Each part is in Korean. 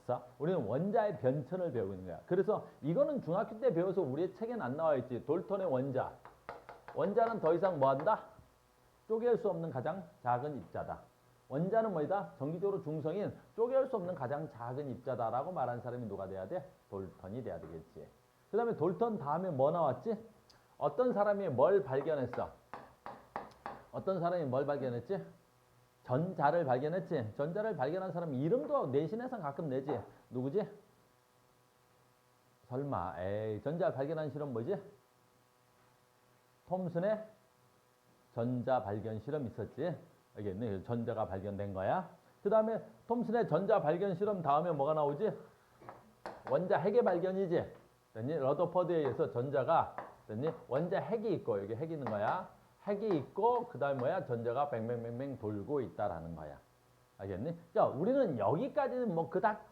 봤어? 우리는 원자의 변천을 배우고 있는 거야. 그래서 이거는 중학교 때 배워서 우리의 책엔 안 나와 있지. 돌턴의 원자. 원자는 더 이상 뭐한다? 쪼갤 수 없는 가장 작은 입자다. 원자는 뭐이다? 정기적으로 중성인 쪼갤 수 없는 가장 작은 입자다라고 말한 사람이 누가 돼야 돼? 돌턴이 돼야 되겠지. 그 다음에 돌턴 다음에 뭐 나왔지? 어떤 사람이 뭘 발견했어? 어떤 사람이 뭘 발견했지? 전자를 발견했지. 전자를 발견한 사람 이름도 내신에서 가끔 내지. 누구지? 설마 에이 전자 발견한 실험 뭐지? 톰슨의 전자 발견 실험 있었지. 알겠네. 전자가 발견된 거야. 그 다음에 톰슨의 전자 발견 실험 다음에 뭐가 나오지? 원자 핵의 발견이지. 됐니? 러더퍼드에 의해서 전자가 됐니? 원자 핵이 있고 여기 핵이 있는 거야. 핵이 있고 그 다음에 뭐야? 전자가 뱅뱅뱅뱅 돌고 있다라는 거야. 알겠니? 자, 우리는 여기까지는 뭐 그닥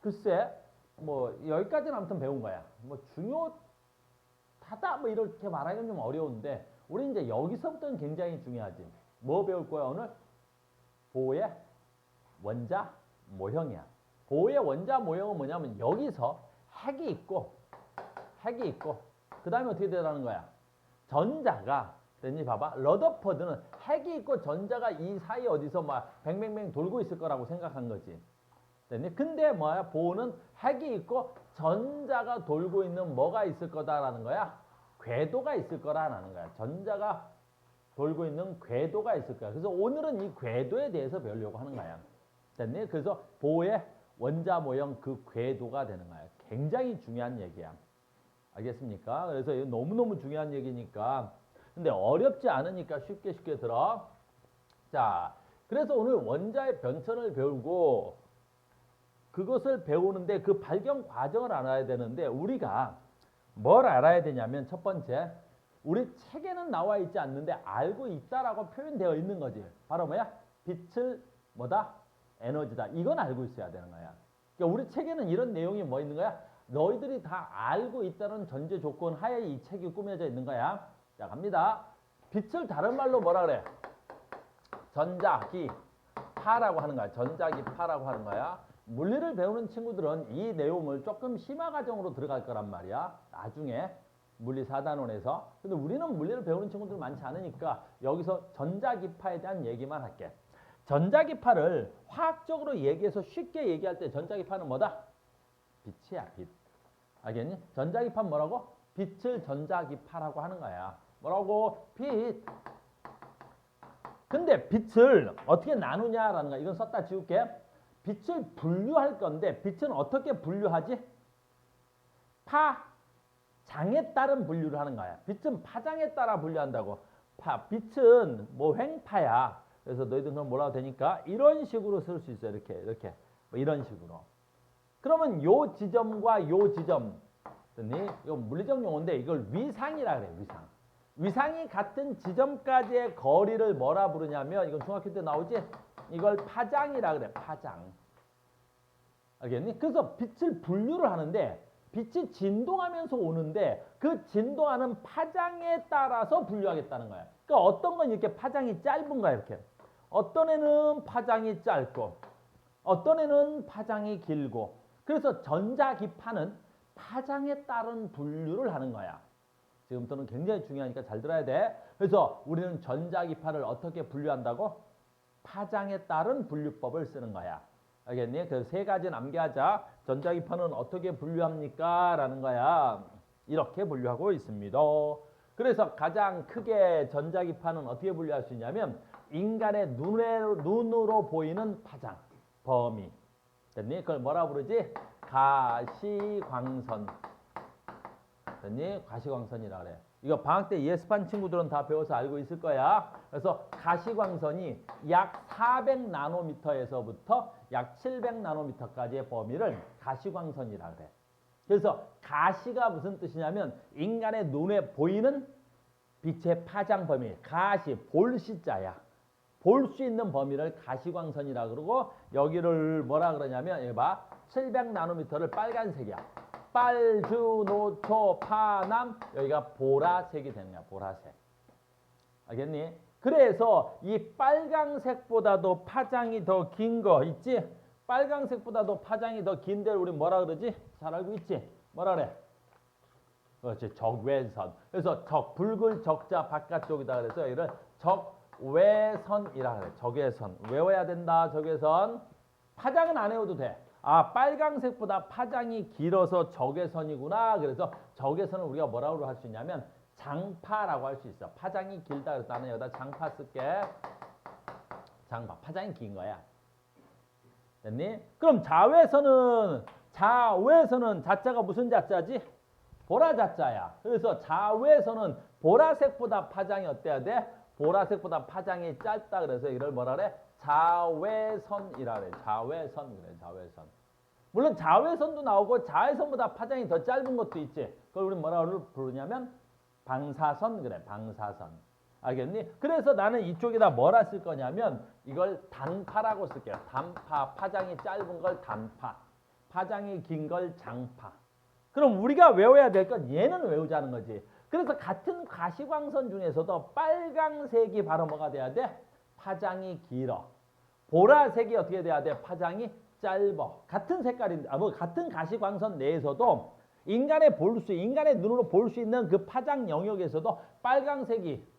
글쎄 뭐 여기까지는 아무튼 배운 거야. 뭐 중요하다 뭐 이렇게 말하기는 좀 어려운데 우리 이제 여기서부터는 굉장히 중요하지. 뭐 배울 거야 오늘? 보호의 원자 모형이야. 보호의 원자 모형은 뭐냐면 여기서 핵이 있고 그 다음에 어떻게 되라는 거야? 전자가 됐니? 봐봐. 러더퍼드는 핵이 있고 전자가 이 사이 어디서 막 뱅뱅뱅 돌고 있을 거라고 생각한 거지. 됐니? 근데 뭐야? 보호는 핵이 있고 전자가 돌고 있는 뭐가 있을 거다라는 거야? 궤도가 있을 거라는 거야. 전자가 돌고 있는 궤도가 있을 거야. 그래서 오늘은 이 궤도에 대해서 배우려고 하는 거야. 됐니? 그래서 보호의 원자 모형 그 궤도가 되는 거야. 굉장히 중요한 얘기야. 알겠습니까? 그래서 이거 너무너무 중요한 얘기니까 근데 어렵지 않으니까 쉽게 들어. 자, 그래서 오늘 원자의 변천을 배우고 그것을 배우는데 그 발견 과정을 알아야 되는데 우리가 뭘 알아야 되냐면 첫 번째 우리 책에는 나와 있지 않는데 알고 있다라고 표현되어 있는 거지. 바로 뭐야? 빛을 뭐다? 에너지다. 이건 알고 있어야 되는 거야. 그러니까 우리 책에는 이런 내용이 뭐 있는 거야? 너희들이 다 알고 있다는 전제 조건 하에 이 책이 꾸며져 있는 거야. 자, 갑니다. 빛을 다른 말로 뭐라 그래? 전자기파라고 하는 거야. 전자기파라고 하는 거야. 물리를 배우는 친구들은 이 내용을 조금 심화 과정으로 들어갈 거란 말이야. 나중에 물리 4단원에서. 근데 우리는 물리를 배우는 친구들 많지 않으니까 여기서 전자기파에 대한 얘기만 할게. 전자기파를 화학적으로 얘기해서 쉽게 얘기할 때 전자기파는 뭐다? 빛이야, 빛. 알겠니? 전자기파는 뭐라고? 빛을 전자기파라고 하는 거야. 뭐라고? 빛. 근데 빛을 어떻게 나누냐라는 거야. 이건 썼다 지울게. 빛을 분류할 건데 빛은 어떻게 분류하지? 파장에 따른 분류를 하는 거야. 빛은 파장에 따라 분류한다고. 빛은 뭐 횡파야. 그래서 너희들 그럼 뭐라고 되니까 이런 식으로 쓸 수 있어요. 이렇게 뭐 이런 식으로. 그러면 요 지점과 요 지점, 이거 물리적 용어인데 이걸 위상이라 그래. 위상이 같은 지점까지의 거리를 뭐라 부르냐면 이건 중학교 때 나오지? 이걸 파장이라 그래. 파장. 알겠니? 그래서 빛을 분류를 하는데 빛이 진동하면서 오는데 그 진동하는 파장에 따라서 분류하겠다는 거야. 그러니까 어떤 건 이렇게 파장이 짧은 거야. 이렇게. 어떤 애는 파장이 짧고 어떤 애는 파장이 길고 그래서 전자기파는 파장에 따른 분류를 하는 거야. 지금부터는 굉장히 중요하니까 잘 들어야 돼. 그래서 우리는 전자기파를 어떻게 분류한다고? 파장에 따른 분류법을 쓰는 거야. 알겠니? 그래서 세 가지 남겨하자. 전자기파는 어떻게 분류합니까? 라는 거야. 이렇게 분류하고 있습니다. 그래서 가장 크게 전자기파는 어떻게 분류할 수 있냐면 인간의 눈으로 보이는 파장, 범위. 됐니? 그걸 뭐라 부르지? 가시광선. 됐니? 가시광선이라 그래. 이거 방학 때 예습한 친구들은 다 배워서 알고 있을 거야. 그래서 가시광선이 약 400나노미터에서부터 약 700나노미터까지의 범위를 가시광선이라 그래. 그래서 가시가 무슨 뜻이냐면 인간의 눈에 보이는 빛의 파장 범위. 가시, 볼시자야. 볼 수 있는 범위를 가시광선이라 그러고 여기를 뭐라 그러냐면 여기 봐. 700나노미터를 빨간색이야. 빨주, 노초, 파남 여기가 보라색이 되는 거야. 보라색. 알겠니? 그래서 이 빨강색보다도 파장이 더 긴 거 있지? 빨강색보다도 파장이 더 긴 데를 우리 뭐라 그러지? 잘 알고 있지? 뭐라 그래? 그렇지, 적외선. 그래서 붉은 적자 바깥쪽이다 그래서 이를 적외선이라 그래. 적외선. 외워야 된다. 적외선. 파장은 안 외워도 돼. 아, 빨강색보다 파장이 길어서 적외선이구나. 그래서 적외선을 우리가 뭐라고 할 수 있냐면 장파라고 할 수 있어. 파장이 길다. 그래서 나는 여기다 장파 쓸게. 장파. 파장이 긴 거야. 됐니? 그럼 자외선은 자자가 무슨 자자지? 보라 자자야. 그래서 자외선은 보라색보다 파장이 어때야 돼? 보라색보다 파장이 짧다. 그래서 이걸 뭐라 그래? 자외선이라 그래. 자외선 그래. 자외선. 물론 자외선도 나오고 자외선보다 파장이 더 짧은 것도 있지. 그걸 우리 뭐라고 부르냐면 방사선 그래. 방사선. 알겠니? 그래서 나는 이쪽에다 뭐라 쓸 거냐면 이걸 단파라고 쓸게요. 단파. 파장이 짧은 걸 단파. 파장이 긴 걸 장파. 그럼 우리가 외워야 될 건 얘는 외우자는 거지. 그래서 같은 가시광선 중에서도 빨강색이 바로 뭐가 돼야 돼? 파장이 길어. 보라색이 어떻게 돼야 돼? 파장이 짧아. 같은 색깔인데, 같은 가시광선 내에서도 인간의 눈으로 볼 수 있는 그 파장 영역에서도 빨강색이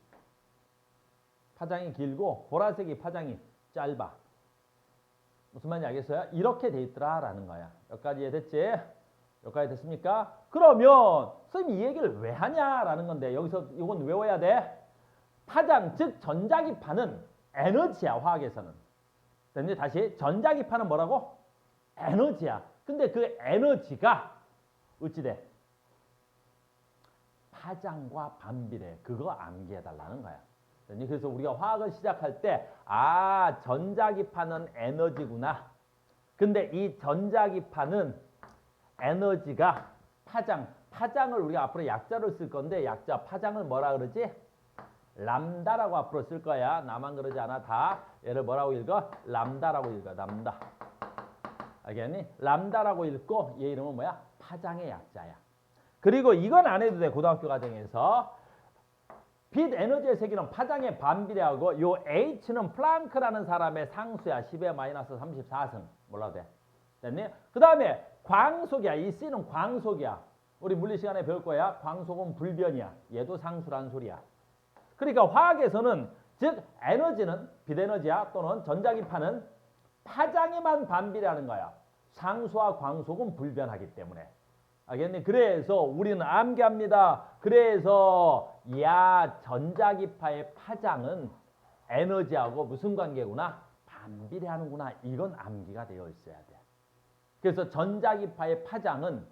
파장이 길고 보라색이 파장이 짧아. 무슨 말인지 알겠어요? 이렇게 돼 있더라라는 거야. 여기까지 이해됐지? 여기까지 됐습니까? 그러면 선생님이 이 얘기를 왜 하냐라는 건데 여기서 이건 외워야 돼. 파장, 즉 전자기파는 에너지야. 화학에서는. 됐니? 다시 전자기파는 뭐라고? 에너지야. 근데 그 에너지가 어찌돼? 파장과 반비례. 그거 암기해달라는 거야. 됐니? 그래서 우리가 화학을 시작할 때 전자기파는 에너지구나. 근데 이 전자기파는 에너지가 파장을 우리가 앞으로 약자로 쓸 건데 약자 파장을 뭐라 그러지? 람다라고 앞으로 쓸 거야. 나만 그러지 않아. 다 얘를 뭐라고 읽어? 람다라고 읽어. 람다. 알겠니? 람다라고 읽고 얘 이름은 뭐야? 파장의 약자야. 그리고 이건 안 해도 돼. 고등학교 과정에서 빛 에너지의 세기는 파장에 반비례하고 요 H는 플랑크라는 사람의 상수야. 10의 마이너스 34승. 몰라도 돼. 됐니? 그 다음에 광속이야. 이 C는 광속이야. 우리 물리 시간에 배울 거야. 광속은 불변이야. 얘도 상수란 소리야. 그러니까 화학에서는 즉 에너지는 빛에너지야 또는 전자기파는 파장에만 반비례하는 거야. 상수와 광속은 불변하기 때문에. 알겠니? 그래서 우리는 암기합니다. 그래서 전자기파의 파장은 에너지하고 무슨 관계구나? 반비례하는구나. 이건 암기가 되어 있어야 돼. 그래서 전자기파의 파장은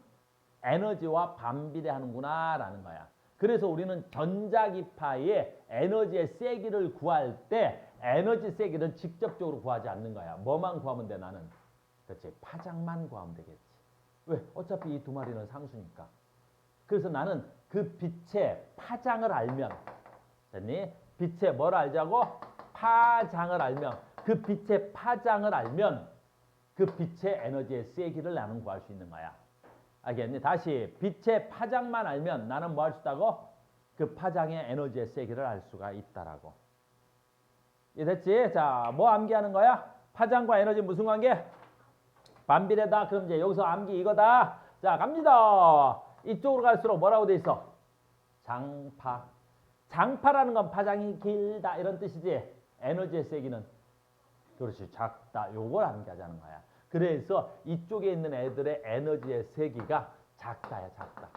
에너지와 반비례하는구나 라는 거야. 그래서 우리는 전자기파의 에너지의 세기를 구할 때 에너지 세기를 직접적으로 구하지 않는 거야. 뭐만 구하면 돼 나는? 그렇지. 파장만 구하면 되겠지. 왜? 어차피 이 두 마리는 상수니까. 그래서 나는 그 빛의 파장을 알면 됐니? 빛의 뭘 알자고? 파장을 알면 그 빛의 파장을 알면 그 빛의 에너지의 세기를 나는 구할 수 있는 거야. 알겠니? 다시 빛의 파장만 알면 나는 뭐 할 수 있다고? 그 파장의 에너지의 세기를 알 수가 있다라고. 이해됐지? 자, 뭐 암기하는 거야? 파장과 에너지 무슨 관계? 반비례다. 그럼 이제 여기서 암기 이거다. 자, 갑니다. 이쪽으로 갈수록 뭐라고 돼 있어? 장파. 장파라는 건 파장이 길다 이런 뜻이지. 에너지의 세기는 그렇지 작다. 요걸 암기하자는 거야. 그래서 이쪽에 있는 애들의 에너지의 세기가 작다야. 작다.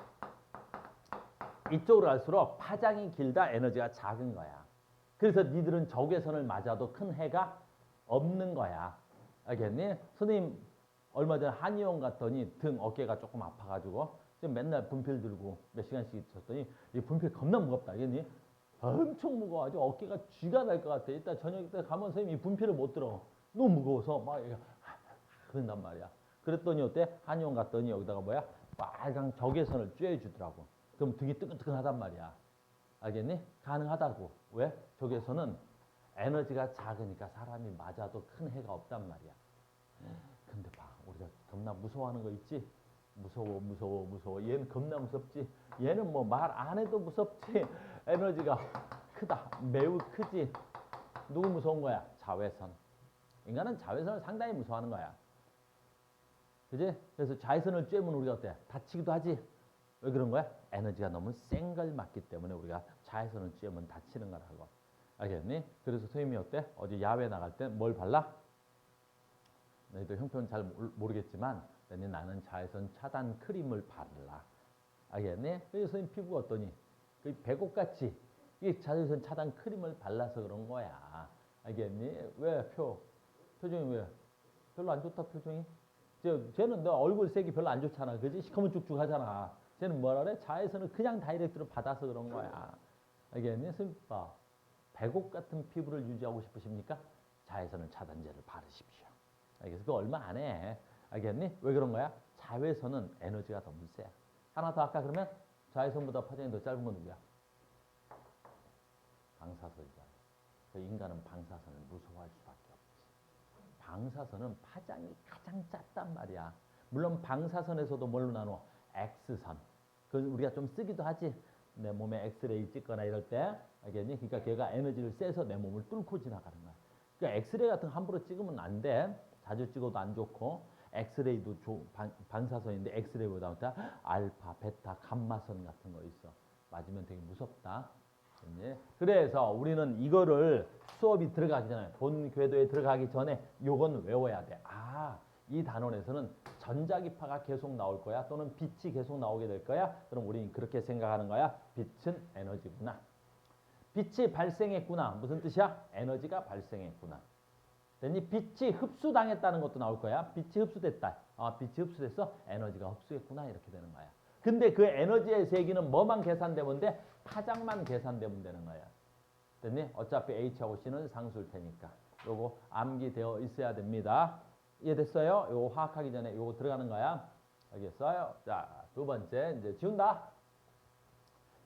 이쪽으로 갈수록 파장이 길다. 에너지가 작은 거야. 그래서 니들은 적외선을 맞아도 큰 해가 없는 거야. 알겠니? 선생님 얼마 전에 한의원 갔더니 등 어깨가 조금 아파가지고 지금 맨날 분필 들고 몇 시간씩 있었더니 이 분필 겁나 무겁다. 알겠니? 엄청 무거워가지고 어깨가 쥐가 날 것 같아. 이따 저녁 때 가면 선생님이 분필을 못 들어. 너무 무거워서 막 그런단 말이야. 그랬더니 어때? 한의원 갔더니 여기다가 뭐야? 빨간 적외선을 쬐주더라고. 그럼 등이 뜨끈뜨끈하단 말이야. 알겠니? 가능하다고. 왜? 적외선은 에너지가 작으니까 사람이 맞아도 큰 해가 없단 말이야. 근데 봐. 우리가 겁나 무서워하는 거 있지? 무서워. 얘는 겁나 무섭지? 얘는 뭐 말 안 해도 무섭지? 에너지가 크다. 매우 크지? 누구 무서운 거야? 자외선. 인간은 자외선을 상당히 무서워하는 거야. 그지? 그래서 자외선을 쬐면 우리가 어때? 다치기도 하지. 왜 그런 거야? 에너지가 너무 센 걸 맞기 때문에 우리가 자외선을 쬐면 다치는 거라고. 알겠니? 그래서 선생님이 어때? 어디 야외 나갈 때 뭘 발라? 너희도 형편은 잘 모르겠지만 나는 자외선 차단 크림을 바르라. 알겠니? 그래서 선생님 피부가 어떠니? 그 배꼽같이 이 자외선 차단 크림을 발라서 그런 거야. 알겠니? 왜 표정이 왜? 별로 안 좋다 표정이? 쟤는 너 얼굴 색이 별로 안 좋잖아. 그지? 시커먼 쭉쭉하잖아. 쟤는 뭐라 그래? 자외선을 그냥 다이렉트로 받아서 그런 거야. 알겠니? 선생님 봐. 배꼽 같은 피부를 유지하고 싶으십니까? 자외선을 차단제를 바르십시오. 알겠어? 그거 얼마 안 해. 알겠니? 왜 그런 거야? 자외선은 에너지가 너무 세. 하나 더 아까 그러면 자외선보다 파장이 더 짧은 건 누구야? 방사선이잖아. 그 인간은 방사선을 무서워할 수밖에 없지. 방사선은 파장이 가장 작단 말이야. 물론 방사선에서도 뭘로 나눠? X선. 그건 우리가 좀 쓰기도 하지. 내 몸에 엑스레이 찍거나 이럴 때. 알겠니? 그러니까 걔가 에너지를 쐬서 내 몸을 뚫고 지나가는 거야. 그러니까 엑스레이 같은 거 함부로 찍으면 안 돼. 자주 찍어도 안 좋고. 엑스레이도 방사선인데 엑스레이보다 알파, 베타, 감마선 같은 거 있어. 맞으면 되게 무섭다. 그래서 우리는 이거를 수업이 들어가기 전에 본 궤도에 들어가기 전에 요건 외워야 돼. 아, 이 단원에서는 전자기파가 계속 나올 거야. 또는 빛이 계속 나오게 될 거야. 그럼 우리는 그렇게 생각하는 거야. 빛은 에너지구나. 빛이 발생했구나. 무슨 뜻이야? 에너지가 발생했구나. 됐니? 빛이 흡수당했다는 것도 나올 거야. 빛이 흡수됐다. 아, 빛이 흡수됐어? 에너지가 흡수했구나. 이렇게 되는 거야. 근데 그 에너지의 세기는 뭐만 계산되면 돼? 파장만 계산되면 되는 거야. 됐니? 어차피 H하고 C는 상수일 테니까. 요거 암기되어 있어야 됩니다. 이해됐어요? 요거 화학하기 전에 요거 들어가는 거야. 알겠어요? 자, 두 번째 이제 지운다.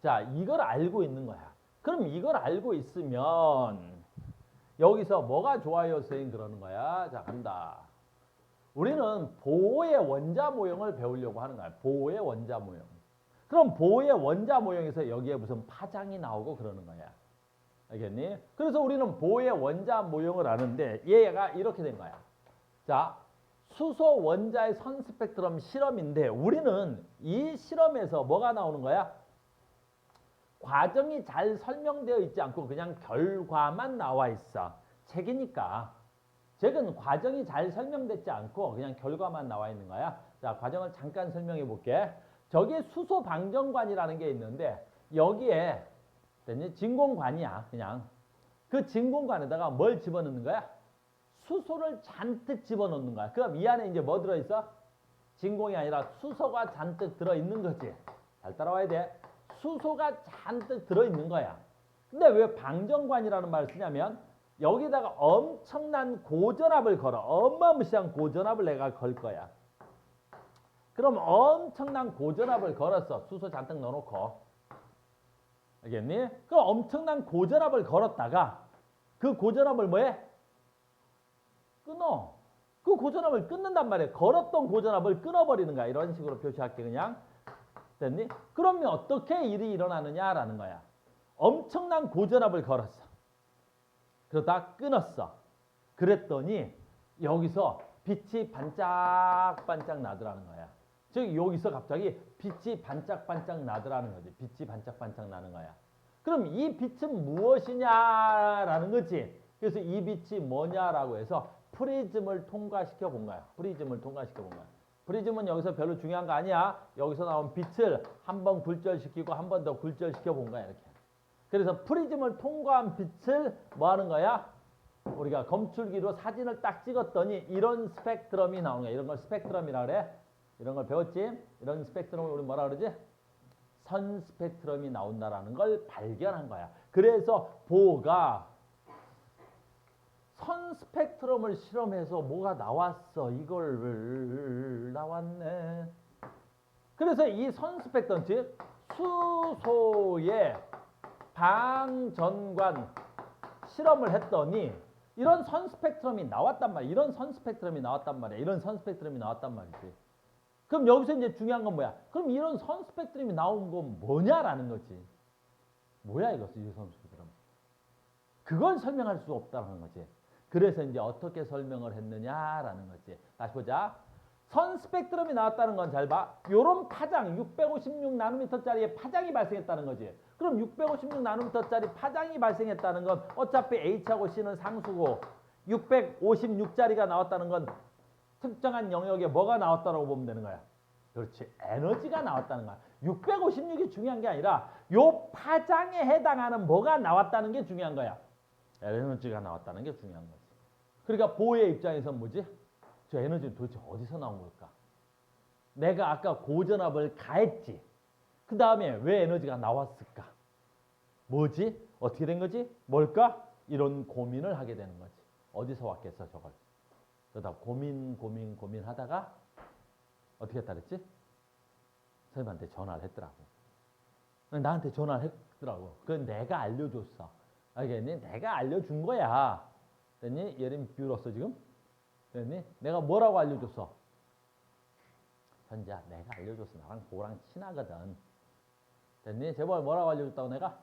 자, 이걸 알고 있는 거야. 그럼 이걸 알고 있으면 여기서 뭐가 좋아요, 선생님? 그러는 거야. 자, 간다. 우리는 보호의 원자 모형을 배우려고 하는 거야. 보호의 원자 모형. 그럼 보호의 원자 모형에서 여기에 무슨 파장이 나오고 그러는 거야. 알겠니? 그래서 우리는 보호의 원자 모형을 아는데 얘가 이렇게 된 거야. 자, 수소 원자의 선 스펙트럼 실험인데 우리는 이 실험에서 뭐가 나오는 거야? 과정이 잘 설명되어 있지 않고 그냥 결과만 나와 있어. 책이니까. 책은 과정이 잘 설명되지 않고 그냥 결과만 나와 있는 거야. 자, 과정을 잠깐 설명해 볼게. 저기 수소 방정관이라는 게 있는데 여기에 진공관이야. 그냥 그 진공관에다가 뭘 집어넣는 거야? 수소를 잔뜩 집어넣는 거야. 그럼 이 안에 이제 뭐 들어있어? 진공이 아니라 수소가 잔뜩 들어있는 거지. 잘 따라와야 돼. 수소가 잔뜩 들어있는 거야. 근데 왜 방정관이라는 말을 쓰냐면 여기다가 엄청난 고전압을 걸어. 어마무시한 고전압을 내가 걸 거야. 그럼 엄청난 고전압을 걸었어. 수소 잔뜩 넣어놓고. 알겠니? 그럼 엄청난 고전압을 걸었다가 그 고전압을 뭐해? 끊어. 그 고전압을 끊는단 말이야. 걸었던 고전압을 끊어버리는 거야. 이런 식으로 표시할게 그냥. 됐니? 그러면 어떻게 일이 일어나느냐라는 거야. 엄청난 고전압을 걸었어. 그러다 끊었어. 그랬더니 여기서 빛이 반짝반짝 나더라는 거야. 즉 여기서 갑자기 빛이 반짝반짝 나더라는 거지. 빛이 반짝반짝 나는 거야. 그럼 이 빛은 무엇이냐라는 거지. 그래서 이 빛이 뭐냐라고 해서 프리즘을 통과시켜 본 거야. 프리즘을 통과시켜 본 거야. 프리즘은 여기서 별로 중요한 거 아니야. 여기서 나온 빛을 한 번 굴절시키고 한 번 더 굴절시켜 본 거야. 이렇게. 그래서 프리즘을 통과한 빛을 뭐 하는 거야? 우리가 검출기로 사진을 딱 찍었더니 이런 스펙트럼이 나오는 거야. 이런 걸 스펙트럼이라 그래. 이런 걸 배웠지? 이런 스펙트럼을 우리 뭐라 그러지? 선 스펙트럼이 나온다라는 걸 발견한 거야. 그래서 보가 선 스펙트럼을 실험해서 뭐가 나왔어. 이걸 나왔네. 그래서 이 선 스펙트럼, 즉 수소의 방전관 실험을 했더니 이런 선 스펙트럼이 나왔단 말이야. 이런 선 스펙트럼이 나왔단 말이야. 이런 선 스펙트럼이 나왔단 말이지. 그럼 여기서 이제 중요한 건 뭐야? 그럼 이런 선 스펙트럼이 나온 건 뭐냐라는 거지. 뭐야 이거 이 선 스펙트럼. 그걸 설명할 수 없다는 거지. 그래서 이제 어떻게 설명을 했느냐라는 거지. 다시 보자. 선 스펙트럼이 나왔다는 건 잘 봐. 요런 파장 656나노미터짜리의 파장이 발생했다는 거지. 그럼 656나노미터짜리 파장이 발생했다는 건 어차피 H하고 C는 상수고 656짜리가 나왔다는 건 특정한 영역에 뭐가 나왔다고 보면 되는 거야. 그렇지. 에너지가 나왔다는 거야. 656이 중요한 게 아니라 요 파장에 해당하는 뭐가 나왔다는 게 중요한 거야. 에너지가 나왔다는 게 중요한 거지. 그러니까 보호의 입장에서는 뭐지? 저 에너지는 도대체 어디서 나온 걸까? 내가 아까 고전압을 가했지. 그 다음에 왜 에너지가 나왔을까? 뭐지? 어떻게 된 거지? 뭘까? 이런 고민을 하게 되는 거지. 어디서 왔겠어 저걸? 그러다 고민하다가 어떻게 했다 그랬지? 선생님한테 전화를 했더라고. 나한테 전화를 했더라고. 그건 내가 알려줬어. 알겠니? 내가 알려준 거야. 됐니? 예림 비울었어 지금? 됐니? 내가 뭐라고 알려줬어? 현지야, 내가 알려줬어. 나랑 보랑 친하거든. 됐니? 제발 뭐라고 알려줬다고 내가?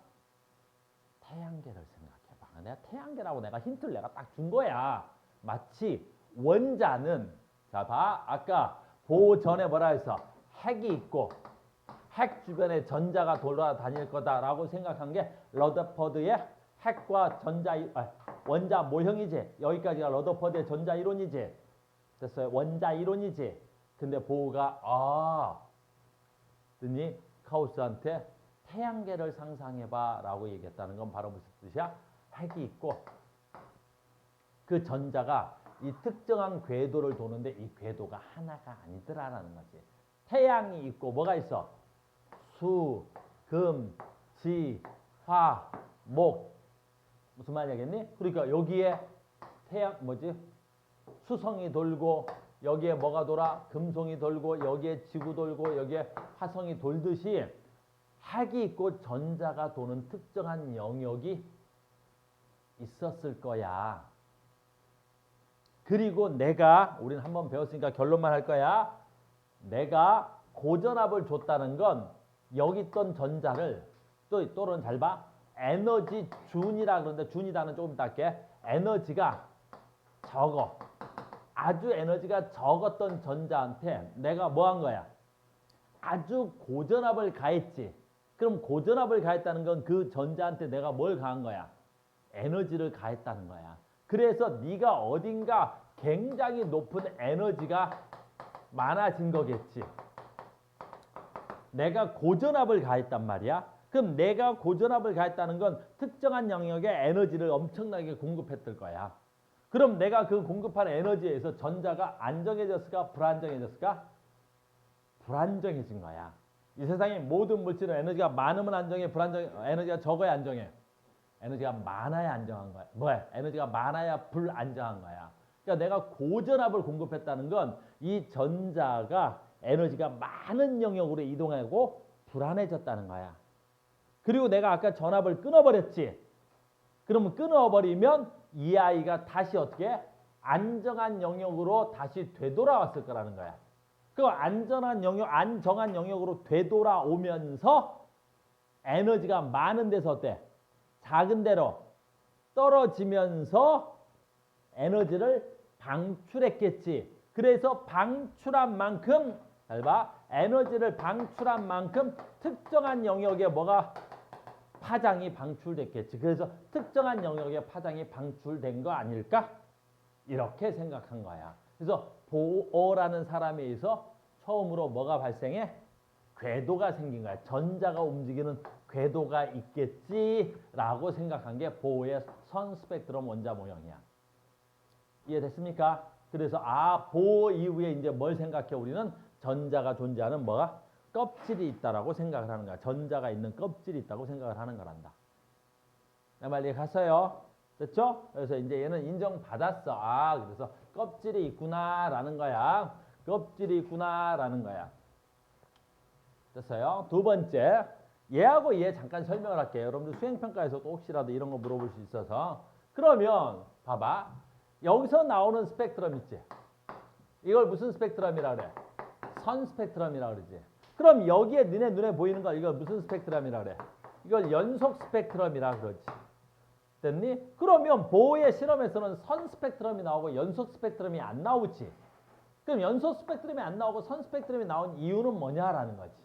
태양계를 생각해봐. 내가 태양계라고 내가 힌트를 내가 딱 준 거야. 마치 원자는 자 봐. 아까 보호 전에 뭐라 했어? 핵이 있고 핵 주변에 전자가 돌아다닐 거다라고 생각한 게 러더퍼드의 핵과 원자 모형이지. 여기까지가 러더퍼드의 전자 이론이지. 됐어요. 원자 이론이지. 근데 보호가 듣니? 카우스한테 태양계를 상상해봐 라고 얘기했다는 건 바로 무슨 뜻이야? 핵이 있고 그 전자가 이 특정한 궤도를 도는데 이 궤도가 하나가 아니더라라는 거지. 태양이 있고 뭐가 있어? 수, 금, 지, 화, 목. 무슨 말이겠니? 그러니까 여기에 태양 수성이 돌고 여기에 뭐가 돌아? 금성이 돌고 여기에 지구 돌고 여기에 화성이 돌듯이 핵이 있고 전자가 도는 특정한 영역이 있었을 거야. 그리고 우리는 한번 배웠으니까 결론만 할 거야. 내가 고전압을 줬다는 건 여기 있던 전자를 또는 잘 봐. 에너지 준이라 그러는데 준이다는 조금 이따 할게. 에너지가 적어. 아주 에너지가 적었던 전자한테 내가 뭐 한 거야? 아주 고전압을 가했지. 그럼 고전압을 가했다는 건 그 전자한테 내가 뭘 가한 거야? 에너지를 가했다는 거야. 그래서 네가 어딘가 굉장히 높은 에너지가 많아진 거겠지. 내가 고전압을 가했단 말이야. 그럼 내가 고전압을 가했다는 건 특정한 영역에 에너지를 엄청나게 공급했을 거야. 그럼 내가 그 공급한 에너지에 의해서 전자가 안정해졌을까? 불안정해졌을까? 불안정해진 거야. 이 세상의 모든 물질은 에너지가 많으면 안정해, 에너지가 적어야 안정해. 에너지가 많아야 안정한 거야. 뭐야? 에너지가 많아야 불안정한 거야. 그러니까 내가 고전압을 공급했다는 건 이 전자가 에너지가 많은 영역으로 이동하고 불안해졌다는 거야. 그리고 내가 아까 전압을 끊어버렸지. 그러면 끊어버리면 이 아이가 다시 어떻게 안정한 영역으로 다시 되돌아왔을 거라는 거야. 그 안정한 영역으로 되돌아오면서 에너지가 많은 데서 어때? 작은 데로 떨어지면서 에너지를 방출했겠지. 그래서 방출한 만큼 잘 봐. 에너지를 방출한 만큼 특정한 영역에 뭐가 파장이 방출됐겠지. 그래서 특정한 영역에 파장이 방출된 거 아닐까? 이렇게 생각한 거야. 그래서 보어라는 사람에 의해서 처음으로 뭐가 발생해? 궤도가 생긴 거야. 전자가 움직이는 궤도가 있겠지라고 생각한 게 보어의 선 스펙트럼 원자 모형이야. 이해됐습니까? 그래서 보어 이후에 이제 뭘 생각해? 우리는 전자가 존재하는 뭐가? 껍질이 있다라고 생각을 하는 거야. 전자가 있는 껍질이 있다고 생각을 하는 거란다. 내 말 이해 갔어요? 됐죠? 그래서 이제 얘는 인정받았어. 그래서 껍질이 있구나라는 거야. 껍질이 있구나라는 거야. 됐어요? 두 번째, 얘하고 얘 잠깐 설명을 할게요. 여러분들 수행평가에서도 혹시라도 이런 거 물어볼 수 있어서. 그러면 봐봐. 여기서 나오는 스펙트럼 있지? 이걸 무슨 스펙트럼이라 그래? 선 스펙트럼이라 그러지. 그럼 여기에 너네 눈에 보이는 거 이걸 무슨 스펙트럼이라 그래? 이걸 연속 스펙트럼이라 그러지. 됐니? 그러면 보호의 실험에서는 선 스펙트럼이 나오고 연속 스펙트럼이 안 나오지. 그럼 연소 스펙트럼이 안 나오고 선 스펙트럼이 나온 이유는 뭐냐라는 거지.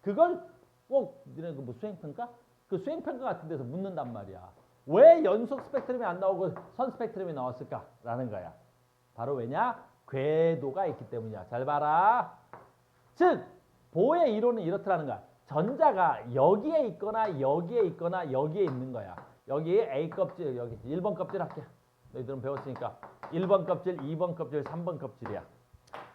그걸 꼭 니네 그 뭐 수행평가? 그 수행평가 같은 데서 묻는단 말이야. 왜 연속 스펙트럼이 안 나오고 선 스펙트럼이 나왔을까라는 거야. 바로 왜냐? 궤도가 있기 때문이야. 잘 봐라. 즉 보의 이론은 이렇다는 거야. 전자가 여기에 있거나 여기에 있거나 여기에 있는 거야. 여기 A 껍질, 여기 1번 껍질 할게. 너희들은 배웠으니까 1번 껍질, 2번 껍질, 3번 껍질이야.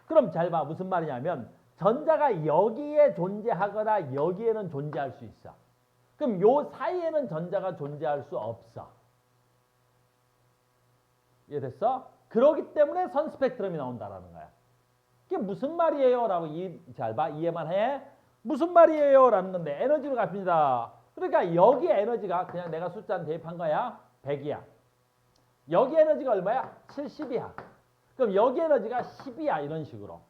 그럼 잘 봐. 무슨 말이냐면 전자가 여기에 존재하거나 여기에는 존재할 수 있어. 그럼 요 사이에는 전자가 존재할 수 없어. 이해됐어? 그러기 때문에 선 스펙트럼이 나온다라는 거야. 이게 무슨 말이에요? 라고 잘 봐. 이해만 해. 무슨 말이에요? 라는 건데 에너지로 갚니다. 그러니까 여기 에너지가 그냥 내가 숫자는 대입한 거야. 100이야. 여기 에너지가 얼마야? 70이야. 그럼 여기 에너지가 10이야. 이런 식으로.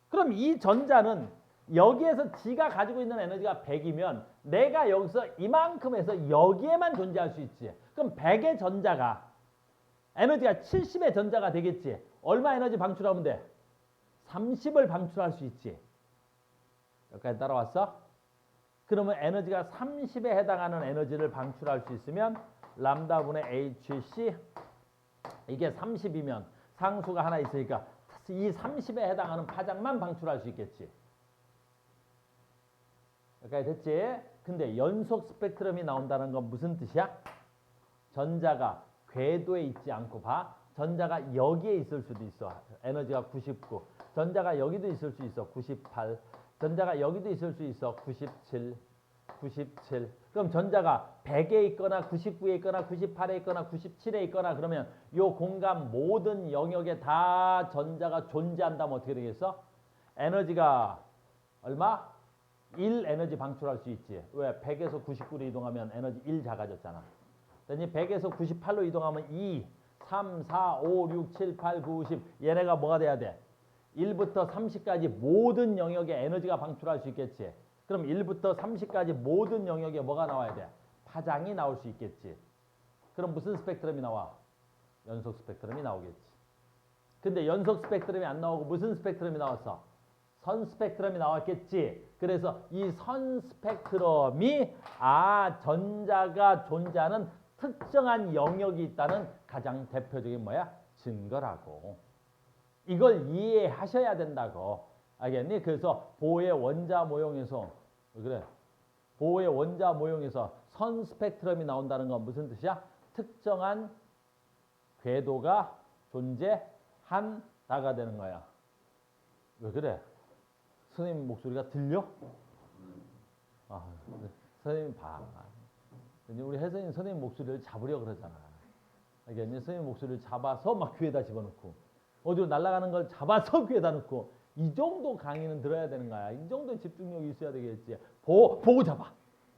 그럼 이 전자는 여기에서 지가 가지고 있는 에너지가 100이면 내가 여기서 이만큼에서 여기에만 존재할 수 있지. 그럼 100의 전자가 에너지가 70의 전자가 되겠지. 얼마 에너지 방출하면 돼? 30을 방출할 수 있지. 여기까지 따라왔어? 그러면 에너지가 30에 해당하는 에너지를 방출할 수 있으면 람다분의 HC 이게 30이면 상수가 하나 있으니까 이 30에 해당하는 파장만 방출할 수 있겠지. 여기까지 됐지? 근데 연속 스펙트럼이 나온다는 건 무슨 뜻이야? 전자가 궤도에 있지 않고 봐. 전자가 여기에 있을 수도 있어. 에너지가 99. 전자가 여기도 있을 수 있어. 98. 전자가 여기도 있을 수 있어. 97. 97. 그럼 전자가 100에 있거나 99에 있거나 98에 있거나 97에 있거나 그러면 이 공간 모든 영역에 다 전자가 존재한다면 어떻게 되겠어? 에너지가 얼마? 1 에너지 방출할 수 있지. 왜? 100에서 99로 이동하면 에너지 1 작아졌잖아. 그러니 100에서 98로 이동하면 2, 3, 4, 5, 6, 7, 8, 9, 10 얘네가 뭐가 돼야 돼? 1부터 30까지 모든 영역에 에너지가 방출할 수 있겠지. 그럼 1부터 30까지 모든 영역에 뭐가 나와야 돼? 파장이 나올 수 있겠지. 그럼 무슨 스펙트럼이 나와? 연속 스펙트럼이 나오겠지. 근데 연속 스펙트럼이 안 나오고 무슨 스펙트럼이 나왔어? 선 스펙트럼이 나왔겠지. 그래서 이 선 스펙트럼이 전자가 존재하는 특정한 영역이 있다는 가장 대표적인 뭐야? 증거라고. 이걸 이해하셔야 된다고. 알겠니? 그래서 보의 원자 모형에서 그래. 보의 원자 모형에서 선 스펙트럼이 나온다는 건 무슨 뜻이야? 특정한 궤도가 존재한다가 되는 거야. 왜 그래? 선생님 목소리가 들려? 선생님 봐. 우리 혜선이 선생님 목소리를 잡으려 그러잖아. 알겠니? 선생님 목소리를 잡아서 막 귀에다 집어넣고 어디로 날아가는 걸 잡아서 귀에다 넣고 이 정도 강의는 들어야 되는 거야. 이 정도 집중력이 있어야 되겠지. 보고 잡아.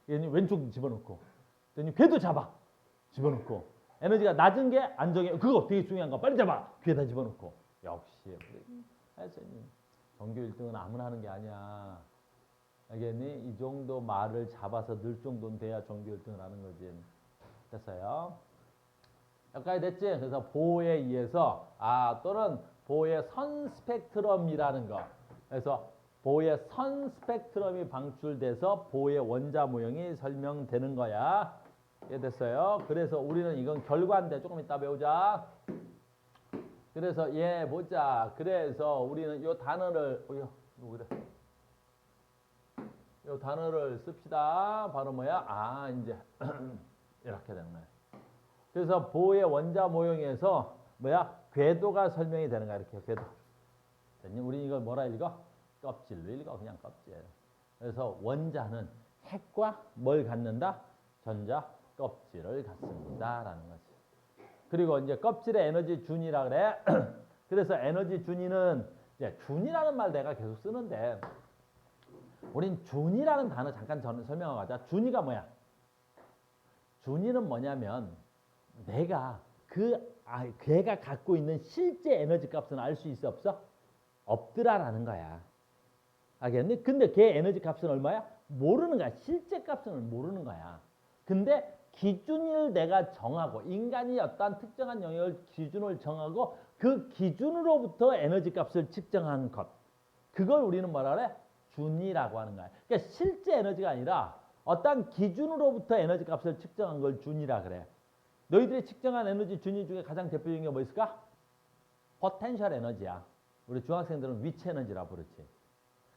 왼쪽 집어넣고 귀도 잡아. 집어넣고 에너지가 낮은 게 안정해. 그거 되게 중요한 거. 빨리 잡아. 귀에다 집어넣고. 역시 우리 혜선이 전교 1등은 아무나 하는 게 아니야. 알겠니? 이 정도 말을 잡아서 늘 정도는 돼야 전교 1등을 하는 거지. 됐어요? 여기까지 됐지? 그래서 보호에 의해서 또는 보호의 선 스펙트럼이라는 거. 그래서 보호의 선 스펙트럼이 방출돼서 보호의 원자 모형이 설명되는 거야. 이해됐어요? 그래서 우리는 이건 결과인데 조금 이따 배우자. 그래서 보자. 그래서 우리는 이 단어를 이 단어를 씁시다. 바로 뭐야? 이제 이렇게 되는 거야. 그래서 보의 원자 모형에서 뭐야? 궤도가 설명이 되는 거야. 이렇게 궤도. 우리 이걸 뭐라 읽어? 껍질로 읽어. 그냥 껍질. 그래서 원자는 핵과 뭘 갖는다? 전자 껍질을 갖습니다. 라는 거지. 그리고 이제 껍질의 에너지 준이라 그래. 그래서 에너지 준이는 이제 준이라는 말 내가 계속 쓰는데 우린 준이라는 단어 잠깐 설명하고 가자. 준이가 뭐야? 준이는 뭐냐면 내가 걔가 갖고 있는 실제 에너지 값은 알 수 있어 없어? 없더라라는 거야. 알겠니? 근데 걔 에너지 값은 얼마야? 모르는 거야. 실제 값은 모르는 거야. 근데 기준을 내가 정하고 인간이 어떤 특정한 영역을 기준을 정하고 그 기준으로부터 에너지 값을 측정한 것. 그걸 우리는 뭐라 그래? 준이라고 하는 거야. 그러니까 실제 에너지가 아니라 어떤 기준으로부터 에너지 값을 측정한 걸 준이라 그래. 너희들이 측정한 에너지 준위 중에 가장 대표적인 게 뭐 있을까? 포텐셜 에너지야. 우리 중학생들은 위치 에너지라 부르지.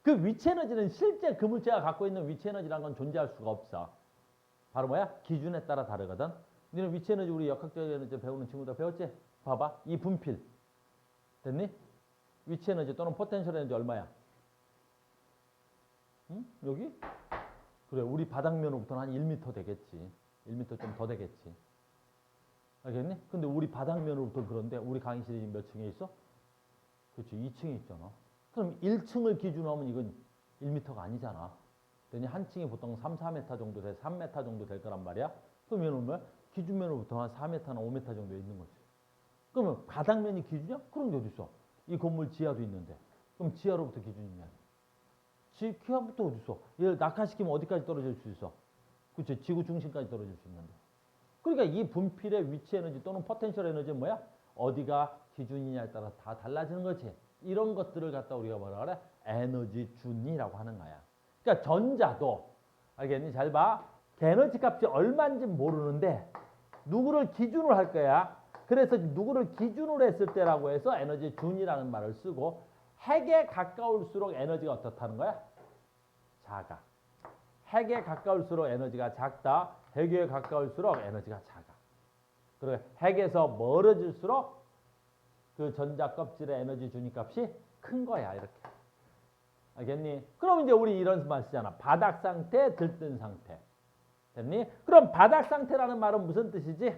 그 위치 에너지는 실제 그 물체가 갖고 있는 위치 에너지라는 건 존재할 수가 없어. 바로 뭐야? 기준에 따라 다르거든. 너는 위치 에너지 우리 역학적 에너지 배우는 친구들 배웠지? 봐봐. 이 분필. 됐니? 위치 에너지 또는 포텐셜 에너지 얼마야? 응? 여기? 그래. 우리 바닥면으로부터는 한 1m 되겠지. 1m 좀 더 되겠지. 알겠니? 근데 우리 바닥면으로부터 그런데 우리 강의실이 몇 층에 있어? 그렇지. 2층에 있잖아. 그럼 1층을 기준으로 하면 이건 1m가 아니잖아. 그러니 한 층이 보통 3, 4m 정도 돼. 3m 정도 될 거란 말이야. 그러면 뭐야? 기준면으로부터 한 4m나 5m 정도 있는 거지. 그러면 바닥면이 기준이야? 그런 게 어디 있어? 이 건물 지하도 있는데. 그럼 지하로부터 기준이냐? 지하부터 어디 있어? 얘를 낙하시키면 어디까지 떨어질 수 있어? 그렇지. 지구 중심까지 떨어질 수 있는데. 그러니까 이 분필의 위치 에너지 또는 포텐셜 에너지는 뭐야? 어디가 기준이냐에 따라 다 달라지는 거지. 이런 것들을 갖다 우리가 뭐라 그래? 에너지 준이라고 하는 거야. 그러니까 전자도 알겠니? 잘 봐. 에너지 값이 얼마인지 모르는데 누구를 기준으로 할 거야. 그래서 누구를 기준으로 했을 때라고 해서 에너지 준이라는 말을 쓰고 핵에 가까울수록 에너지가 어떻다는 거야? 작아. 핵에 가까울수록 에너지가 작다. 핵에 가까울수록 에너지가 작아. 그리고 핵에서 멀어질수록 그 전자 껍질의 에너지 준위 값이 큰 거야. 이렇게. 알겠니? 그럼 이제 우리 이런 말 쓰잖아. 바닥 상태, 들뜬 상태. 됐니? 그럼 바닥 상태라는 말은 무슨 뜻이지?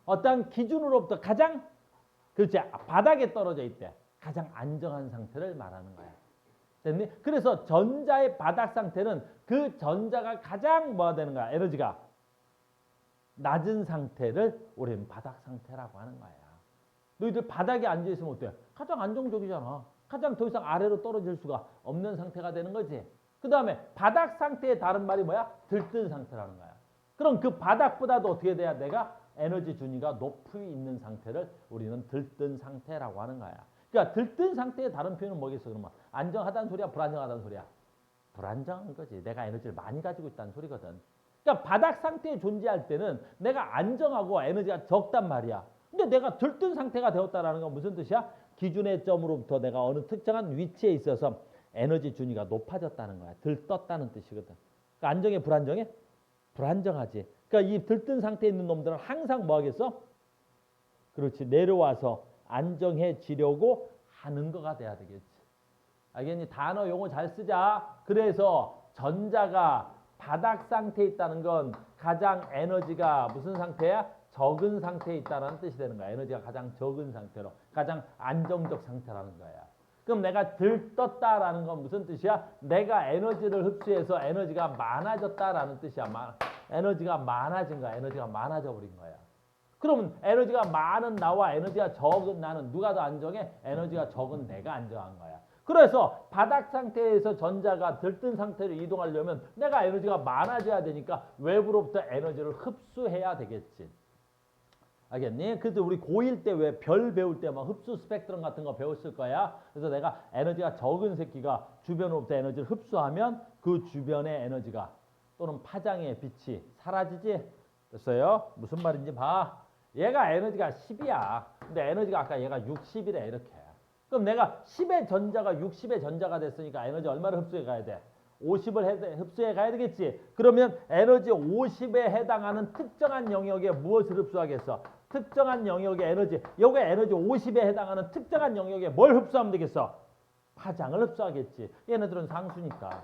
어떤 기준으로부터 가장 그렇지. 바닥에 떨어져 있대. 가장 안정한 상태를 말하는 거야. 됐니? 그래서 전자의 바닥 상태는 그 전자가 가장 뭐가 되는 거야? 에너지가 낮은 상태를 우리는 바닥 상태라고 하는 거야. 너희들 바닥에 앉아 있으면 어때? 가장 안정적이잖아. 가장 더 이상 아래로 떨어질 수가 없는 상태가 되는 거지. 그 다음에 바닥 상태의 다른 말이 뭐야? 들뜬 상태라는 거야. 그럼 그 바닥보다도 어떻게 돼야 내가 에너지 준위가 높이 있는 상태를 우리는 들뜬 상태라고 하는 거야. 그러니까 들뜬 상태의 다른 표현은 뭐겠어? 그러면 안정하다는 소리야? 불안정하다는 소리야? 불안정한 거지. 내가 에너지를 많이 가지고 있다는 소리거든. 그러니까 바닥 상태에 존재할 때는 내가 안정하고 에너지가 적단 말이야. 근데 내가 들뜬 상태가 되었다는 건 무슨 뜻이야? 기준의 점으로부터 내가 어느 특정한 위치에 있어서 에너지 준위가 높아졌다는 거야. 들떴다는 뜻이거든. 그러니까 안정해? 불안정해? 불안정하지. 그러니까 이 들뜬 상태에 있는 놈들은 항상 뭐 하겠어? 그렇지. 내려와서 안정해지려고 하는 거가 돼야 되겠지. 알겠니? 단어 용어 잘 쓰자. 그래서 전자가 바닥 상태에 있다는 건 가장 에너지가 무슨 상태야? 적은 상태에 있다는 뜻이 되는 거야. 에너지가 가장 적은 상태로. 가장 안정적 상태라는 거야. 그럼 내가 들떴다라는 건 무슨 뜻이야? 내가 에너지를 흡수해서 에너지가 많아졌다라는 뜻이야. 에너지가 많아진 거야. 에너지가 많아져 버린 거야. 그러면 에너지가 많은 나와 에너지가 적은 나는 누가 더 안정해? 에너지가 적은 내가 안정한 거야. 그래서 바닥 상태에서 전자가 들뜬 상태로 이동하려면 내가 에너지가 많아져야 되니까 외부로부터 에너지를 흡수해야 되겠지. 알겠니? 그래서 우리 고1 때 왜 별 배울 때 막 흡수 스펙트럼 같은 거 배웠을 거야. 그래서 내가 에너지가 적은 새끼가 주변으로부터 에너지를 흡수하면 그 주변의 에너지가 또는 파장의 빛이 사라지지? 됐어요? 무슨 말인지 봐. 얘가 에너지가 10이야. 근데 에너지가 아까 얘가 60이래 이렇게. 그럼 내가 10의 전자가 60의 전자가 됐으니까 에너지 얼마를 흡수해 가야 돼? 50을 흡수해 가야 되겠지. 그러면 에너지 50에 해당하는 특정한 영역에 무엇을 흡수하겠어? 특정한 영역의 에너지. 여기 에너지 50에 해당하는 특정한 영역에 뭘 흡수하면 되겠어? 파장을 흡수하겠지. 얘네들은 상수니까.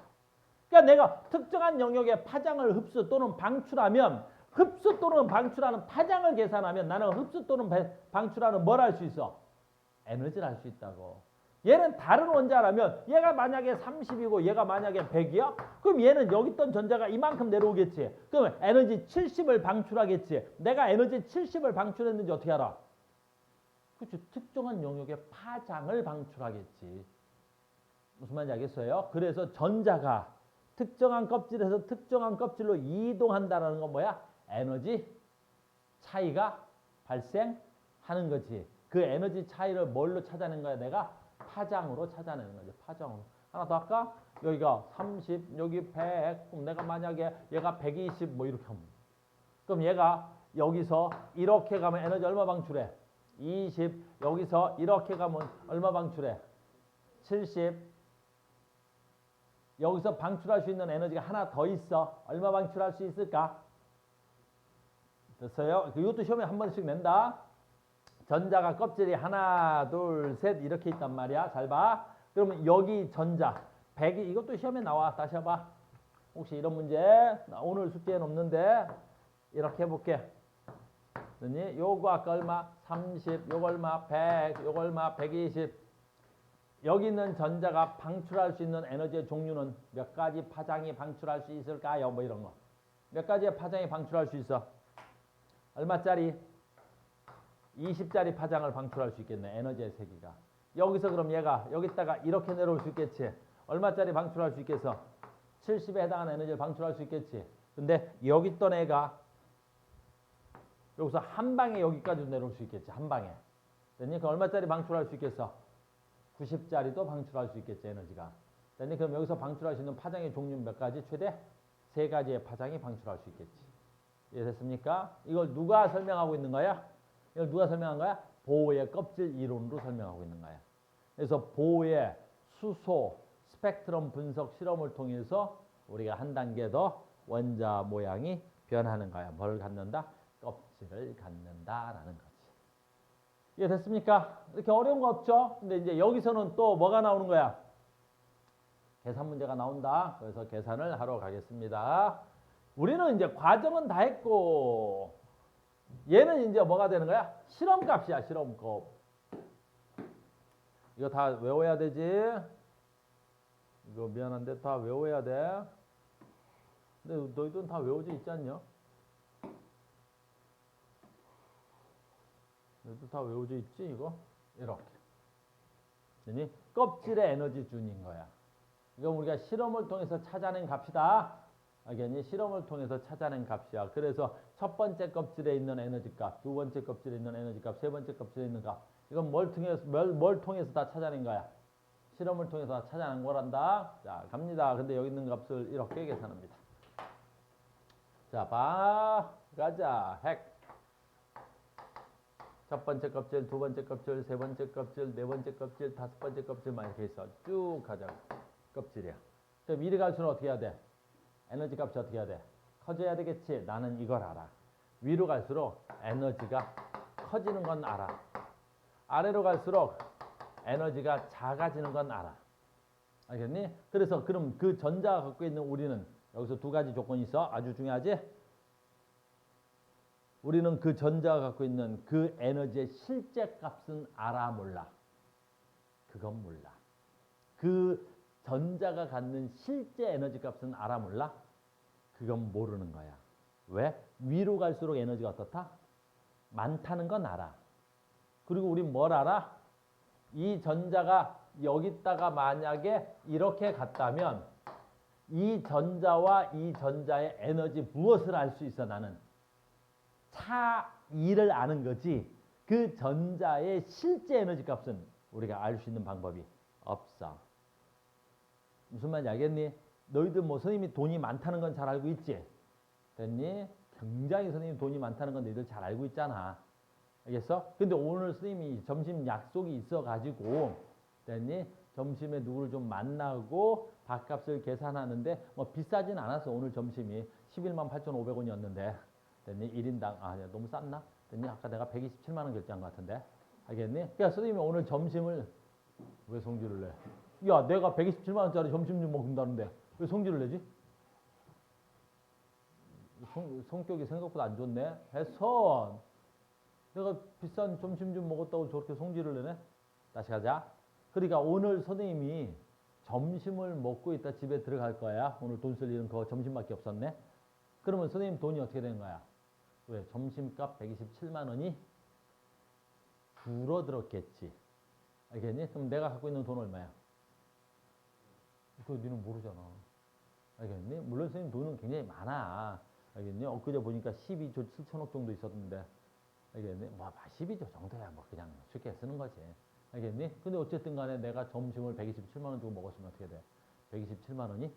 그러니까 내가 특정한 영역의 파장을 흡수 또는 방출하면 흡수 또는 방출하는 파장을 계산하면 나는 흡수 또는 방출하는 뭘 할 수 있어? 에너지를 할 수 있다고. 얘는 다른 원자라면 얘가 만약에 30이고 얘가 만약에 100이야? 그럼 얘는 여기 있던 전자가 이만큼 내려오겠지. 그럼 에너지 70을 방출하겠지. 내가 에너지 70을 방출했는지 어떻게 알아? 그렇지. 특정한 영역의 파장을 방출하겠지. 무슨 말인지 알겠어요? 그래서 전자가 특정한 껍질에서 특정한 껍질로 이동한다는 건 뭐야? 에너지 차이가 발생하는 거지. 그 에너지 차이를 뭘로 찾아낸 거야? 내가 파장으로 찾아내는 거지. 파장으로. 하나 더 할까? 여기가 30, 여기 100. 그럼 내가 만약에 얘가 120 뭐 이렇게 하면. 그럼 얘가 여기서 이렇게 가면 에너지 얼마 방출해? 20. 여기서 이렇게 가면 얼마 방출해? 70. 여기서 방출할 수 있는 에너지가 하나 더 있어. 얼마 방출할 수 있을까? 됐어요? 이것도 시험에 한 번씩 낸다. 전자가 껍질이 하나, 둘, 셋 이렇게 있단 말이야. 잘 봐. 그러면 여기 전자 100이 이것도 시험에 나와. 다시 해봐. 혹시 이런 문제 오늘 숙제에는 없는데 이렇게 해볼게. 요거 아까 얼마? 30, 요거 얼마? 100, 요거 얼마? 120. 여기 있는 전자가 방출할 수 있는 에너지의 종류는 몇 가지 파장이 방출할 수 있을까요? 뭐 이런 거. 몇 가지의 파장이 방출할 수 있어? 얼마짜리? 20짜리 파장을 방출할 수 있겠네. 에너지의 세기가. 여기서 그럼 얘가 여기다가 이렇게 내려올 수 있겠지. 얼마짜리 방출할 수 있겠어? 70에 해당하는 에너지를 방출할 수 있겠지. 근데 여기 있던 애가 여기서 한 방에 여기까지 내려올 수 있겠지. 한 방에. 됐니? 그럼 얼마짜리 방출할 수 있겠어? 90짜리도 방출할 수 있겠지. 에너지가. 됐니? 그럼 여기서 방출할 수 있는 파장의 종류는 몇 가지? 최대 3가지의 파장이 방출할 수 있겠지. 이해됐습니까? 이걸 누가 설명하고 있는 거야? 이걸 누가 설명한 거야? 보호의 껍질 이론으로 설명하고 있는 거야. 그래서 보호의 수소 스펙트럼 분석 실험을 통해서 우리가 한 단계 더 원자 모양이 변하는 거야. 뭘 갖는다? 껍질을 갖는다라는 거지. 이해됐습니까? 이렇게 어려운 거 없죠? 근데 이제 여기서는 또 뭐가 나오는 거야? 계산 문제가 나온다. 그래서 계산을 하러 가겠습니다. 우리는 이제 과정은 다 했고 얘는 이제 뭐가 되는 거야? 실험값이야. 실험값. 이거 다 외워야 되지? 이거 미안한데 다 외워야 돼. 근데 너희들은 다 외워져 있지 않냐? 너희들 다 외워져 있지 이거? 이렇게. 그니 껍질의 에너지 준인 거야. 이건 우리가 실험을 통해서 찾아낸 값이다. 알겠니? 실험을 통해서 찾아낸 값이야. 그래서 첫 번째 껍질에 있는 에너지 값, 두 번째 껍질에 있는 에너지 값, 세 번째 껍질에 있는 값. 이건 뭘 통해서 다 찾아낸 거야? 실험을 통해서 다 찾아낸 거란다. 자, 갑니다. 근데 여기 있는 값을 이렇게 계산합니다. 자, 봐. 가자. 핵. 첫 번째 껍질, 두 번째 껍질, 세 번째 껍질, 네 번째 껍질, 다섯 번째 껍질만 이렇게 있어. 쭉 가자. 껍질이야. 그럼 이리 갈수록 어떻게 해야 돼? 에너지 값이 어떻게 해야 돼? 커져야 되겠지. 나는 이걸 알아. 위로 갈수록 에너지가 커지는 건 알아. 아래로 갈수록 에너지가 작아지는 건 알아. 알겠니? 그래서 그럼 그 전자가 갖고 있는 우리는 여기서 두 가지 조건이 있어. 아주 중요하지? 우리는 그 전자가 갖고 있는 그 에너지의 실제 값은 알아 몰라? 그건 몰라. 그 전자가 갖는 실제 에너지 값은 알아 몰라? 그건 모르는 거야. 왜? 위로 갈수록 에너지가 어떻다? 많다는 건 알아. 그리고 우린 뭘 알아? 이 전자가 여기다가 만약에 이렇게 갔다면 이 전자와 이 전자의 에너지 무엇을 알 수 있어? 나는 차이를 아는 거지. 그 전자의 실제 에너지 값은 우리가 알 수 있는 방법이 없어. 무슨 말인지 알겠니? 너희들 뭐 선생님이 돈이 많다는 건 잘 알고 있지? 됐니? 굉장히 선생님 돈이 많다는 건 너희들 잘 알고 있잖아. 알겠어? 근데 오늘 선생님이 점심 약속이 있어가지고 됐니? 점심에 누구를 좀 만나고 밥값을 계산하는데 뭐 비싸진 않았어. 오늘 점심이 11만 8,500원이었는데 됐니? 1인당 너무 쌌나? 됐니? 아까 내가 127만 원 결제한 것 같은데 알겠니? 그러니까 선생님이 오늘 점심을 왜 성질을 내? 야, 내가 127만 원짜리 점심 좀 먹는다는데 왜 성질을 내지? 성격이 생각보다 안 좋네. 혜선, 내가 비싼 점심 좀 먹었다고 저렇게 성질을 내네? 다시 가자. 그러니까 오늘 선생님이 점심을 먹고 있다 집에 들어갈 거야. 오늘 돈 쓸 일은 그거 점심밖에 없었네. 그러면 선생님 돈이 어떻게 되는 거야? 왜? 점심값 127만 원이 줄어들었겠지. 알겠니? 그럼 내가 갖고 있는 돈 얼마야? 그거 니는 모르잖아. 알겠니? 물론 선생님 돈은 굉장히 많아. 알겠니? 엊그제 보니까 12조 7천억 정도 있었는데 알겠니? 뭐 12조 정도야 뭐 그냥 쉽게 쓰는 거지. 알겠니? 근데 어쨌든 간에 내가 점심을 127만 원 주고 먹었으면 어떻게 돼? 127만 원이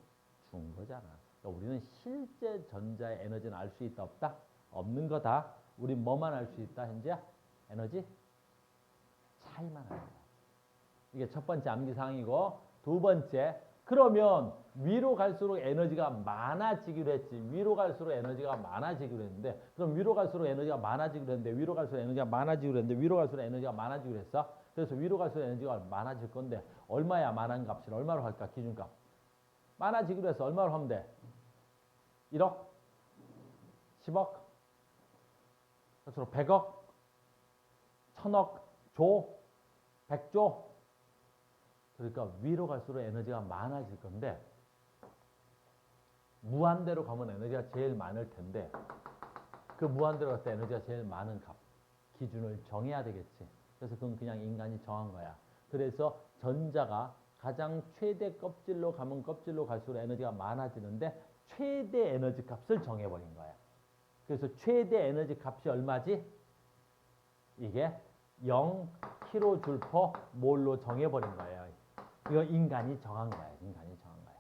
준 거잖아. 그러니까 우리는 실제 전자의 에너지는 알 수 있다 없다? 없는 거다. 우리 뭐만 알 수 있다 현재? 에너지 차이만 알아. 이게 첫 번째 암기사항이고 두 번째 그러면 위로 갈수록 에너지가 많아지기로 했지. 위로 갈수록 에너지가 많아지기로 했는데 그럼 위로 갈수록 에너지가 많아지기로 했는데 위로 갈수록 에너지가 많아지기로 했는데 위로 갈수록 에너지가 많아지기로 했어. 그래서 위로 갈수록 에너지가 많아질 건데 얼마야 많은 값을 얼마로 할까 기준값. 많아지기로 해서 얼마로 하면 돼? 1억? 10억? 그래서 100억? 1000억? 조? 100조? 그러니까 위로 갈수록 에너지가 많아질 건데 무한대로 가면 에너지가 제일 많을 텐데 그 무한대로 갈 때 에너지가 제일 많은 값 기준을 정해야 되겠지. 그래서 그건 그냥 인간이 정한 거야. 그래서 전자가 가장 최대 껍질로 가면 껍질로 갈수록 에너지가 많아지는데 최대 에너지 값을 정해버린 거야. 그래서 최대 에너지 값이 얼마지? 이게 0kJ/몰로 정해버린 거예요. 이거 인간이 정한 거야. 인간이 정한 거야.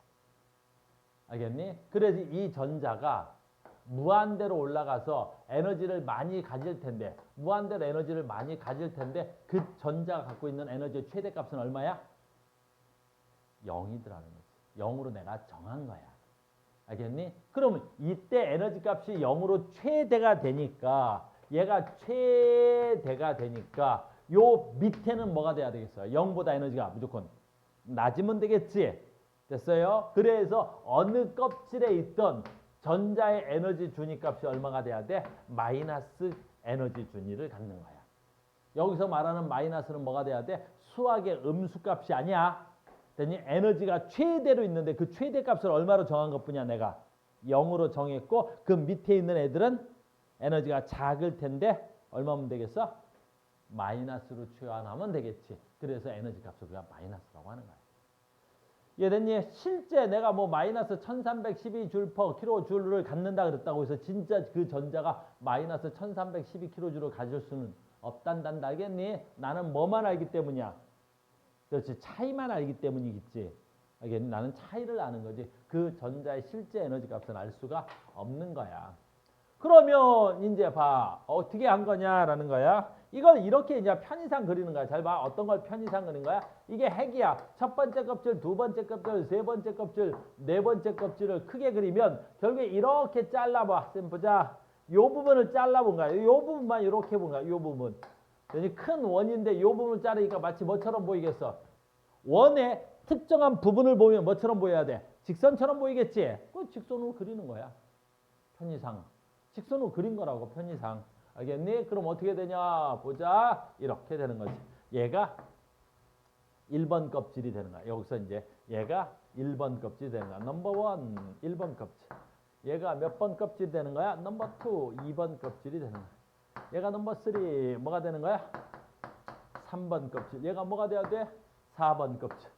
알겠니? 그래서 이 전자가 무한대로 올라가서 에너지를 많이 가질 텐데 무한대로 에너지를 많이 가질 텐데 그 전자가 갖고 있는 에너지의 최대값은 얼마야? 0이더라는 거지. 0으로 내가 정한 거야. 알겠니? 그러면 이때 에너지 값이 0으로 최대가 되니까 얘가 최대가 되니까 요 밑에는 뭐가 돼야 되겠어요? 0보다 에너지가 무조건 낮으면 되겠지. 됐어요? 그래서 어느 껍질에 있던 전자의 에너지 준위 값이 얼마가 돼야 돼? 마이너스 에너지 준위를 갖는 거야. 여기서 말하는 마이너스는 뭐가 돼야 돼? 수학의 음수값이 아니야. 되니 에너지가 최대로 있는데 그 최대값을 얼마로 정한 것뿐이야 내가. 0으로 정했고 그 밑에 있는 애들은 에너지가 작을 텐데 얼마면 되겠어? 마이너스로 치환하면 되겠지. 그래서 에너지 값을 우리가 마이너스라고 하는 거야. 이해됐니? 실제 내가 뭐 마이너스 1312줄/kJ를 갖는다 그랬다고 해서 진짜 그 전자가 마이너스 1312kJ를 가질 수는 없단다. 알겠니? 나는 뭐만 알기 때문이야. 그렇지. 차이만 알기 때문이겠지. 알겠니? 나는 차이를 아는 거지. 그 전자의 실제 에너지 값은 알 수가 없는 거야. 그러면 이제 봐. 어떻게 한 거냐라는 거야. 이걸 이렇게 이제 편의상 그리는 거야. 잘 봐. 어떤 걸 편의상 그리는 거야? 이게 핵이야. 첫 번째 껍질, 두 번째 껍질, 세 번째 껍질, 네 번째 껍질을 크게 그리면 결국에 이렇게 잘라봐. 쌤 보자. 요 부분을 잘라본 거야. 요 부분만 이렇게 본 거야. 요 부분. 큰 원인데 요 부분을 자르니까 마치 뭐처럼 보이겠어? 원의 특정한 부분을 보면 뭐처럼 보여야 돼? 직선처럼 보이겠지? 그 직선으로 그리는 거야. 편의상. 직선으로 그린 거라고 편의상. 알겠니? 그럼 어떻게 되냐? 보자. 이렇게 되는 거지. 얘가 1번 껍질이 되는 거야. 여기서 이제 얘가 1번 껍질이 되는 거야. 넘버 1, 1번 껍질. 얘가 몇 번 껍질이 되는 거야? 넘버 2, 2번 껍질이 되는 거야. 얘가 넘버 3, 뭐가 되는 거야? 3번 껍질. 얘가 뭐가 돼야 돼? 4번 껍질.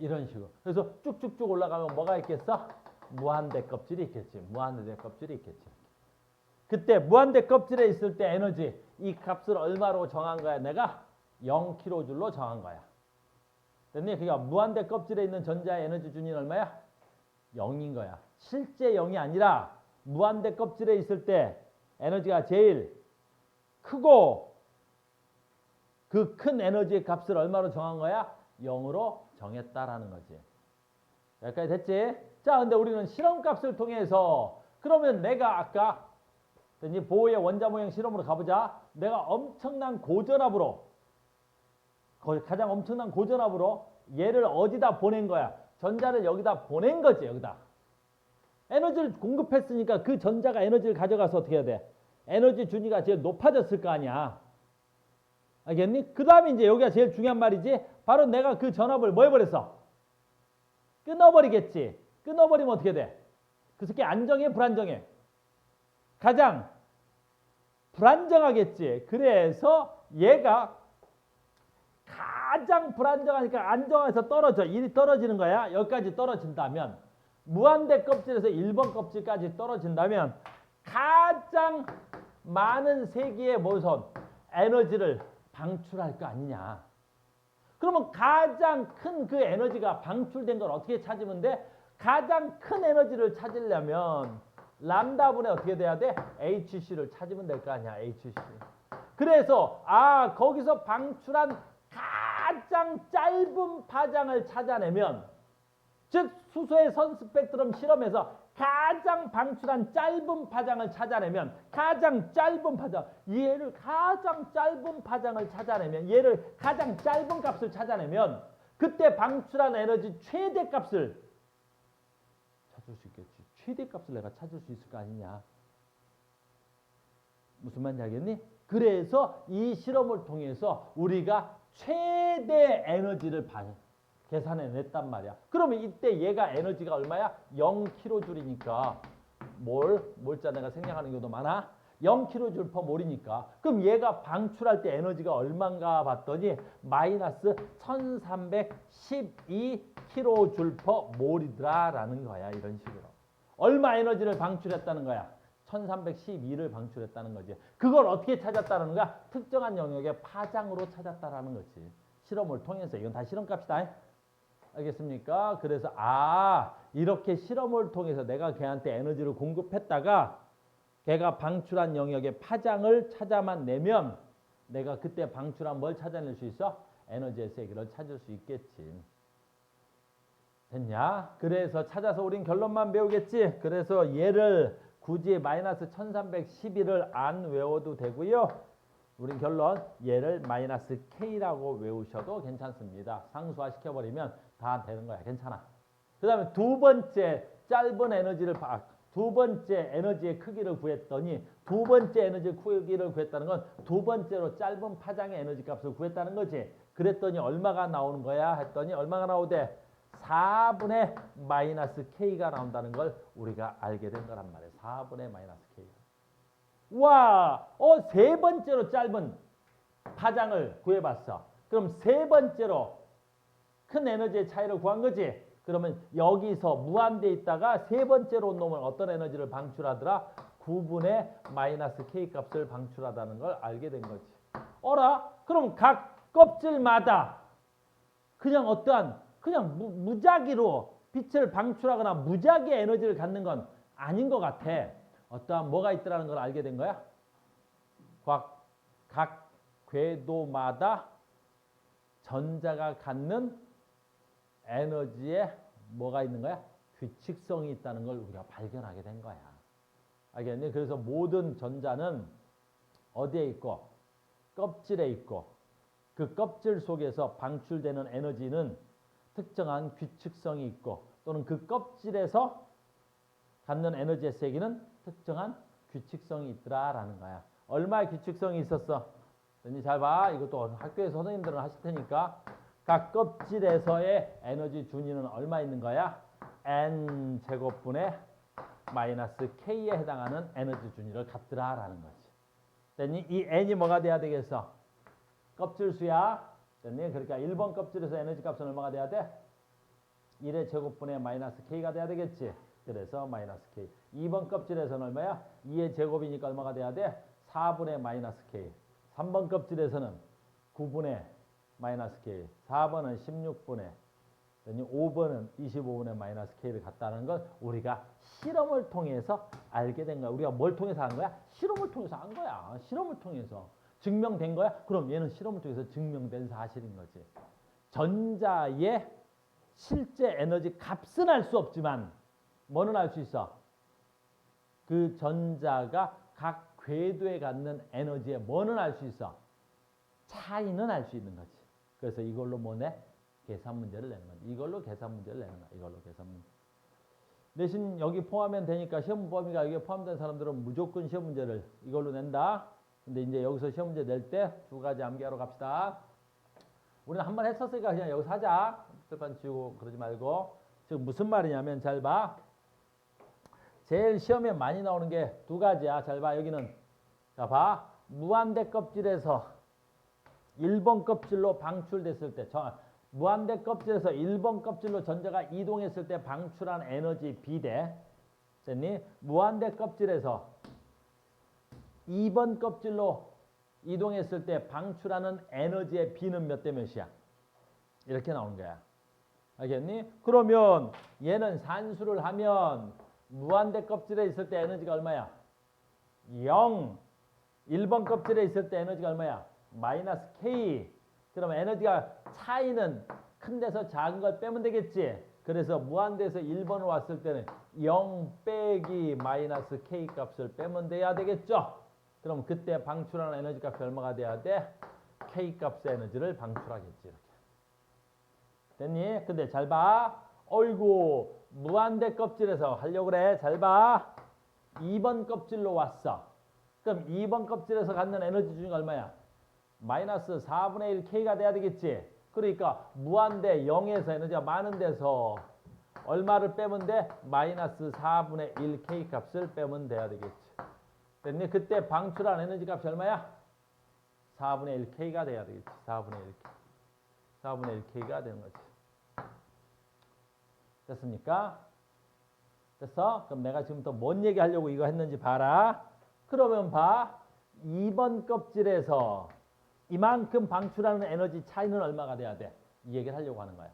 이런 식으로. 그래서 쭉쭉쭉 올라가면 뭐가 있겠어? 무한대 껍질이 있겠지. 무한대 껍질이 있겠지. 그때 무한대 껍질에 있을 때 에너지 이 값을 얼마로 정한 거야? 내가 0kJ로 정한 거야. 됐니? 그러니까 무한대 껍질에 있는 전자의 에너지 준위는 얼마야? 0인 거야. 실제 0이 아니라 무한대 껍질에 있을 때 에너지가 제일 크고 그 큰 에너지의 값을 얼마로 정한 거야? 0으로 정했다라는 거지. 여기까지 됐지? 자, 근데 우리는 실험값을 통해서 그러면 내가 아까 보호의 원자 모형 실험으로 가보자. 내가 엄청난 고전압으로 가장 엄청난 고전압으로 얘를 어디다 보낸 거야? 전자를 여기다 보낸 거지. 여기다. 에너지를 공급했으니까 그 전자가 에너지를 가져가서 어떻게 해야 돼? 에너지 준위가 제일 높아졌을 거 아니야. 알겠니? 그 다음에 이제 여기가 제일 중요한 말이지. 바로 내가 그 전압을 뭐 해버렸어? 끊어버리겠지. 끊어버리면 어떻게 돼? 그 새끼 안정해? 불안정해? 가장 불안정하겠지. 그래서 얘가 가장 불안정하니까 안정해서 떨어져. 일이 떨어지는 거야. 여기까지 떨어진다면 무한대 껍질에서 1번 껍질까지 떨어진다면 가장 많은 세기의 무슨 에너지를 방출할 거 아니냐. 그러면 가장 큰 그 에너지가 방출된 걸 어떻게 찾으면 돼? 가장 큰 에너지를 찾으려면 람다분의 어떻게 돼야 돼? HC를 찾으면 될 거 아니야. HC. 그래서 거기서 방출한 가장 짧은 파장을 찾아내면, 즉 수소의 선 스펙트럼 실험에서 가장 방출한 짧은 파장을 찾아내면, 가장 짧은 파장, 얘를 가장 짧은 파장을 찾아내면, 얘를 가장 짧은 값을 찾아내면 그때 방출한 에너지 최대값을 찾을 수 있겠지. 최대값을 내가 찾을 수 있을 거 아니냐. 무슨 말인지 알겠니? 그래서 이 실험을 통해서 우리가 최대 에너지를 계산해냈단 말이야. 그러면 이때 얘가 에너지가 얼마야? 0kJ니까 몰자 내가 생략하는 경우도 많아. 0kJ/몰이니까 그럼 얘가 방출할 때 에너지가 얼마인가 봤더니 마이너스 1312kJ/몰이더라 라는 거야. 이런 식으로. 얼마 에너지를 방출했다는 거야? 1312를 방출했다는 거지. 그걸 어떻게 찾았다는 거야? 특정한 영역의 파장으로 찾았다라는 거지. 실험을 통해서. 이건 다 실험값이다. 알겠습니까? 그래서 이렇게 실험을 통해서 내가 걔한테 에너지를 공급했다가 걔가 방출한 영역의 파장을 찾아만 내면 내가 그때 방출한 뭘 찾아낼 수 있어? 에너지의 세기를 찾을 수 있겠지. 됐냐? 그래서 찾아서 우린 결론만 배우겠지. 그래서 얘를 굳이 마이너스 1312를 안 외워도 되고요. 우린 결론 얘를 마이너스 K라고 외우셔도 괜찮습니다. 상수화 시켜버리면 다 되는 거야. 괜찮아. 그 다음에 두 번째 짧은 에너지를 두 번째 에너지의 크기를 구했더니 두 번째 에너지 크기를 구했다는 건 두 번째로 짧은 파장의 에너지 값을 구했다는 거지. 그랬더니 얼마가 나오는 거야? 했더니 얼마가 나오대? 4분의 마이너스 K가 나온다는 걸 우리가 알게 된 거란 말이에요. 4분의 마이너스 K. 와, 세 번째로 짧은 파장을 구해봤어. 그럼 세 번째로 큰 에너지의 차이를 구한 거지. 그러면 여기서 무한대에 있다가 세 번째로 온 놈은 어떤 에너지를 방출하더라? 9분의 마이너스 K 값을 방출하다는 걸 알게 된 거지. 그럼 각 껍질마다 그냥 그냥 무작위로 빛을 방출하거나 무작위의 에너지를 갖는 건 아닌 것 같아. 어떠한 뭐가 있더라는 걸 알게 된 거야? 각 궤도마다 전자가 갖는 에너지에 뭐가 있는 거야? 규칙성이 있다는 걸 우리가 발견하게 된 거야. 알겠니? 그래서 모든 전자는 어디에 있고? 껍질에 있고 그 껍질 속에서 방출되는 에너지는 특정한 규칙성이 있고 또는 그 껍질에서 갖는 에너지의 세기는 특정한 규칙성이 있더라라는 거야. 얼마의 규칙성이 있었어? 잘 봐. 이것도 학교에서 선생님들은 하실 테니까 각 껍질에서의 에너지 준위는 얼마 있는 거야? n 제곱분의 마이너스 k에 해당하는 에너지 준위를 갖더라라는 거지. 됐니? 이 n이 뭐가 돼야 되겠어? 껍질 수야. 됐니? 그러니까 1번 껍질에서 에너지 값은 얼마가 돼야 돼? 1의 제곱분의 마이너스 k가 돼야 되겠지. 그래서 마이너스 k. 2번 껍질에서는 얼마야? 2의 제곱이니까 얼마가 돼야 돼? 4분의 마이너스 k. 3번 껍질에서는 9분의 마이너스 k. 4번은 16분의 5번은 25분의 마이너스 k를 갖다는 걸 우리가 실험을 통해서 알게 된 거야. 우리가 뭘 통해서 한 거야? 실험을 통해서 한 거야. 실험을 통해서. 증명된 거야? 그럼 얘는 실험을 통해서 증명된 사실인 거지. 전자의 실제 에너지 값은 알 수 없지만 뭐는 알 수 있어? 그 전자가 각 궤도에 갖는 에너지에 뭐는 알 수 있어? 차이는 알 수 있는 거지. 그래서 이걸로 뭐 내? 계산 문제를 내는 거지. 이걸로 계산 문제를 내는 거야. 이걸로 계산 문제. 대신 여기 포함하면 되니까 시험 범위가 여기에 포함된 사람들은 무조건 시험 문제를 이걸로 낸다. 근데 이제 여기서 시험 문제 낼 때 두 가지 암기하러 갑시다. 우리는 한 번 했었으니까 그냥 여기서 하자. 들판 치우고 그러지 말고. 지금 무슨 말이냐면 잘 봐. 제일 시험에 많이 나오는 게 두 가지야. 잘 봐. 여기는 자 봐. 무한대 껍질에서 1번 껍질로 방출됐을 때 무한대 껍질에서 1번 껍질로 전자가 이동했을 때 방출한 에너지 비대 됐니? 무한대 껍질에서 2번 껍질로 이동했을 때 방출하는 에너지의 B는 몇 대 몇이야? 이렇게 나오는 거야. 알겠니? 그러면 얘는 산수를 하면 무한대 껍질에 있을 때 에너지가 얼마야? 0. 1번 껍질에 있을 때 에너지가 얼마야? 마이너스 K. 그럼 에너지가 차이는 큰 데서 작은 걸 빼면 되겠지. 그래서 무한대에서 1번으로 왔을 때는 0 빼기 마이너스 K 값을 빼면 돼야 되겠죠. 그럼 그때 방출하는 에너지 값이 얼마가 돼야 돼? K 값의 에너지를 방출하겠지. 이렇게. 됐니? 근데 잘 봐. 어이구, 무한대 껍질에서 하려고 그래. 잘 봐. 2번 껍질로 왔어. 그럼 2번 껍질에서 갖는 에너지 중에 얼마야? 마이너스 4분의 1 K가 돼야 되겠지. 그러니까 무한대 0에서 에너지가 많은 데서 얼마를 빼면 돼? 마이너스 4분의 1 K 값을 빼면 돼야 되겠지. 됐니? 그때 방출한 에너지 값이 얼마야? 4분의 1 K가 돼야 되겠지. 4분의 1 K. 4분의 1 K가 되는 거지. 됐습니까? 됐어? 그럼 내가 지금부터 뭔 얘기 하려고 이거 했는지 봐라. 그러면 봐. 2번 껍질에서 이만큼 방출하는 에너지 차이는 얼마가 돼야 돼? 이 얘기를 하려고 하는 거야.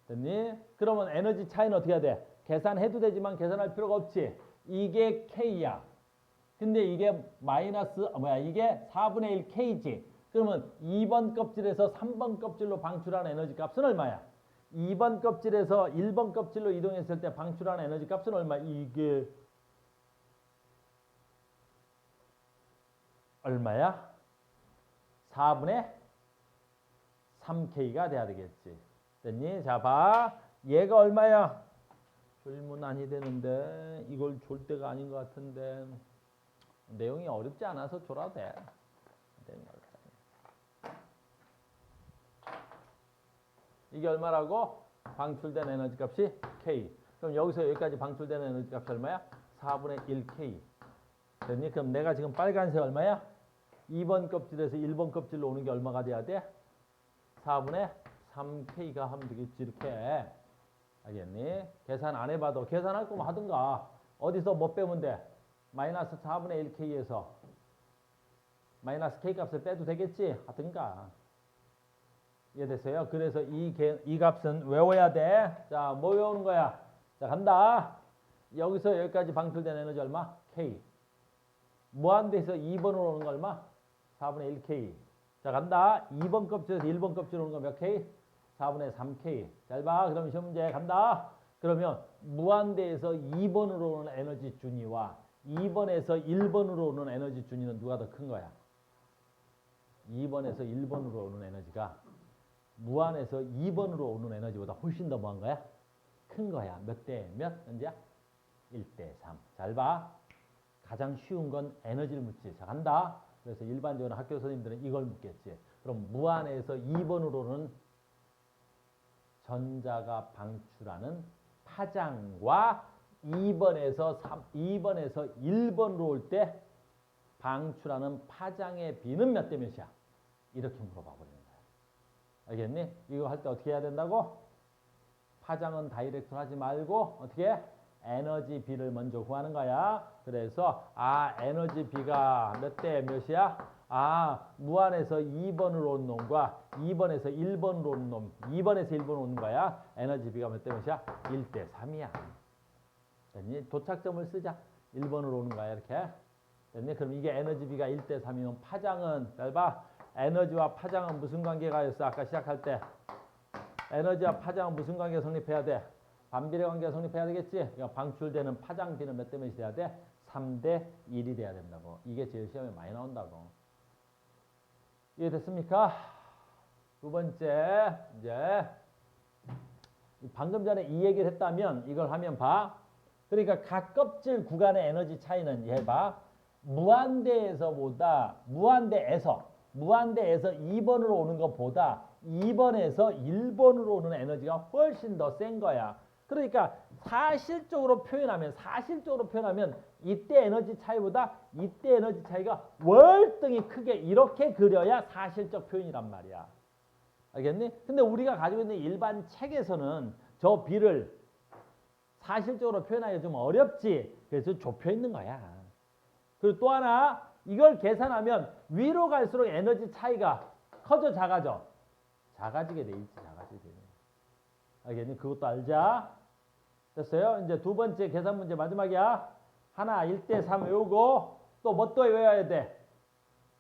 됐니? 그러면 에너지 차이는 어떻게 해야 돼? 계산해도 되지만 계산할 필요가 없지. 이게 K야. 근데 이게 이게 4분의 1 K지. 그러면 2번 껍질에서 3번 껍질로 방출하는 에너지 값은 얼마야? 2번 껍질에서 1번 껍질로 이동했을 때 방출하는 에너지 값은 얼마? 이게 얼마야? 4분의 3K가 돼야 되겠지. 됐니? 자, 봐. 얘가 얼마야? 줄면 아니 되는데 이걸 줄 때가 아닌 것 같은데 내용이 어렵지 않아서 줘도 돼. 이게 얼마라고? 방출된 에너지 값이 K. 그럼 여기서 여기까지 방출된 에너지 값이 얼마야? 4분의 1K. 됐니? 그럼 내가 지금 빨간색 얼마야? 2번 껍질에서 1번 껍질로 오는 게 얼마가 돼야 돼? 4분의 3K가 하면 되겠지. 이렇게. 알겠니? 계산 안 해봐도 계산할 거면 하든가. 어디서 뭐 빼면 돼? 마이너스 4분의 1K에서 마이너스 K 값을 빼도 되겠지? 하든가. 이해됐어요? 그래서 이 값은 외워야 돼. 자, 뭐 외우는 거야? 자, 간다. 여기서 여기까지 방출된 에너지 얼마? K. 무한대에서 2번으로 오는 거 얼마? 4분의 1K. 자, 간다. 2번 껍질에서 1번 껍질 오는 거 몇 K? 4분의 3K. 잘 봐. 그럼 시험 문제 간다. 그러면 무한대에서 2번으로 오는 에너지 준위와 2번에서 1번으로 오는 에너지 준위는 누가 더 큰 거야? 2번에서 1번으로 오는 에너지가 무한에서 2번으로 오는 에너지보다 훨씬 더 뭐한 거야? 큰 거야. 몇 대 몇? 현재야? 1대 3. 잘 봐. 가장 쉬운 건 에너지를 묻지. 자, 간다. 그래서 일반적으로 학교 선생님들은 이걸 묻겠지. 그럼 무한에서 2번으로는 전자가 방출하는 파장과 2번에서 1번으로 올 때 방출하는 파장의 비는 몇 대 몇이야? 이렇게 물어봐 버리는 거야. 알겠니? 이거 할 때 어떻게 해야 된다고? 파장은 다이렉트로 하지 말고 어떻게 해? 에너지 비를 먼저 구하는 거야. 그래서 에너지 비가 몇 대 몇이야? 무한에서 2번으로 온 놈과 2번에서 1번으로 온 놈, 2번에서 1번 오는 거야. 에너지 비가 몇 대 몇이야? 1대 3이야. 됐니? 도착점을 쓰자. 1번으로 오는 거야. 이렇게. 됐니? 그럼 이게 에너지 비가 1대 3이면 파장은 잘 봐. 에너지와 파장은 무슨 관계가 있어? 아까 시작할 때. 에너지와 파장은 무슨 관계가 성립해야 돼? 반비례 관계가 성립해야 되겠지? 그러니까 방출되는 파장비는 몇 대 몇이 돼야 돼? 3대 1이 돼야 된다고. 이게 제일 시험에 많이 나온다고. 이해됐습니까? 두 번째, 이제 방금 전에 이 얘기를 했다면 이걸 하면 봐. 그러니까 각 껍질 구간의 에너지 차이는 얘 봐. 무한대에서 2번으로 오는 것보다 2번에서 1번으로 오는 에너지가 훨씬 더 센 거야. 그러니까 사실적으로 표현하면 이때 에너지 차이보다 이때 에너지 차이가 월등히 크게 이렇게 그려야 사실적 표현이란 말이야. 알겠니? 근데 우리가 가지고 있는 일반 책에서는 저 비를 사실적으로 표현하기가 좀 어렵지. 그래서 좁혀 있는 거야. 그리고 또 하나 이걸 계산하면 위로 갈수록 에너지 차이가 커져 작아져? 작아지게 돼 있지. 작아지게 돼. 알겠니? 그것도 알자. 됐어요? 이제 두 번째 계산 문제 마지막이야. 하나 1대 3 외우고 또 뭐 또 외워야 돼?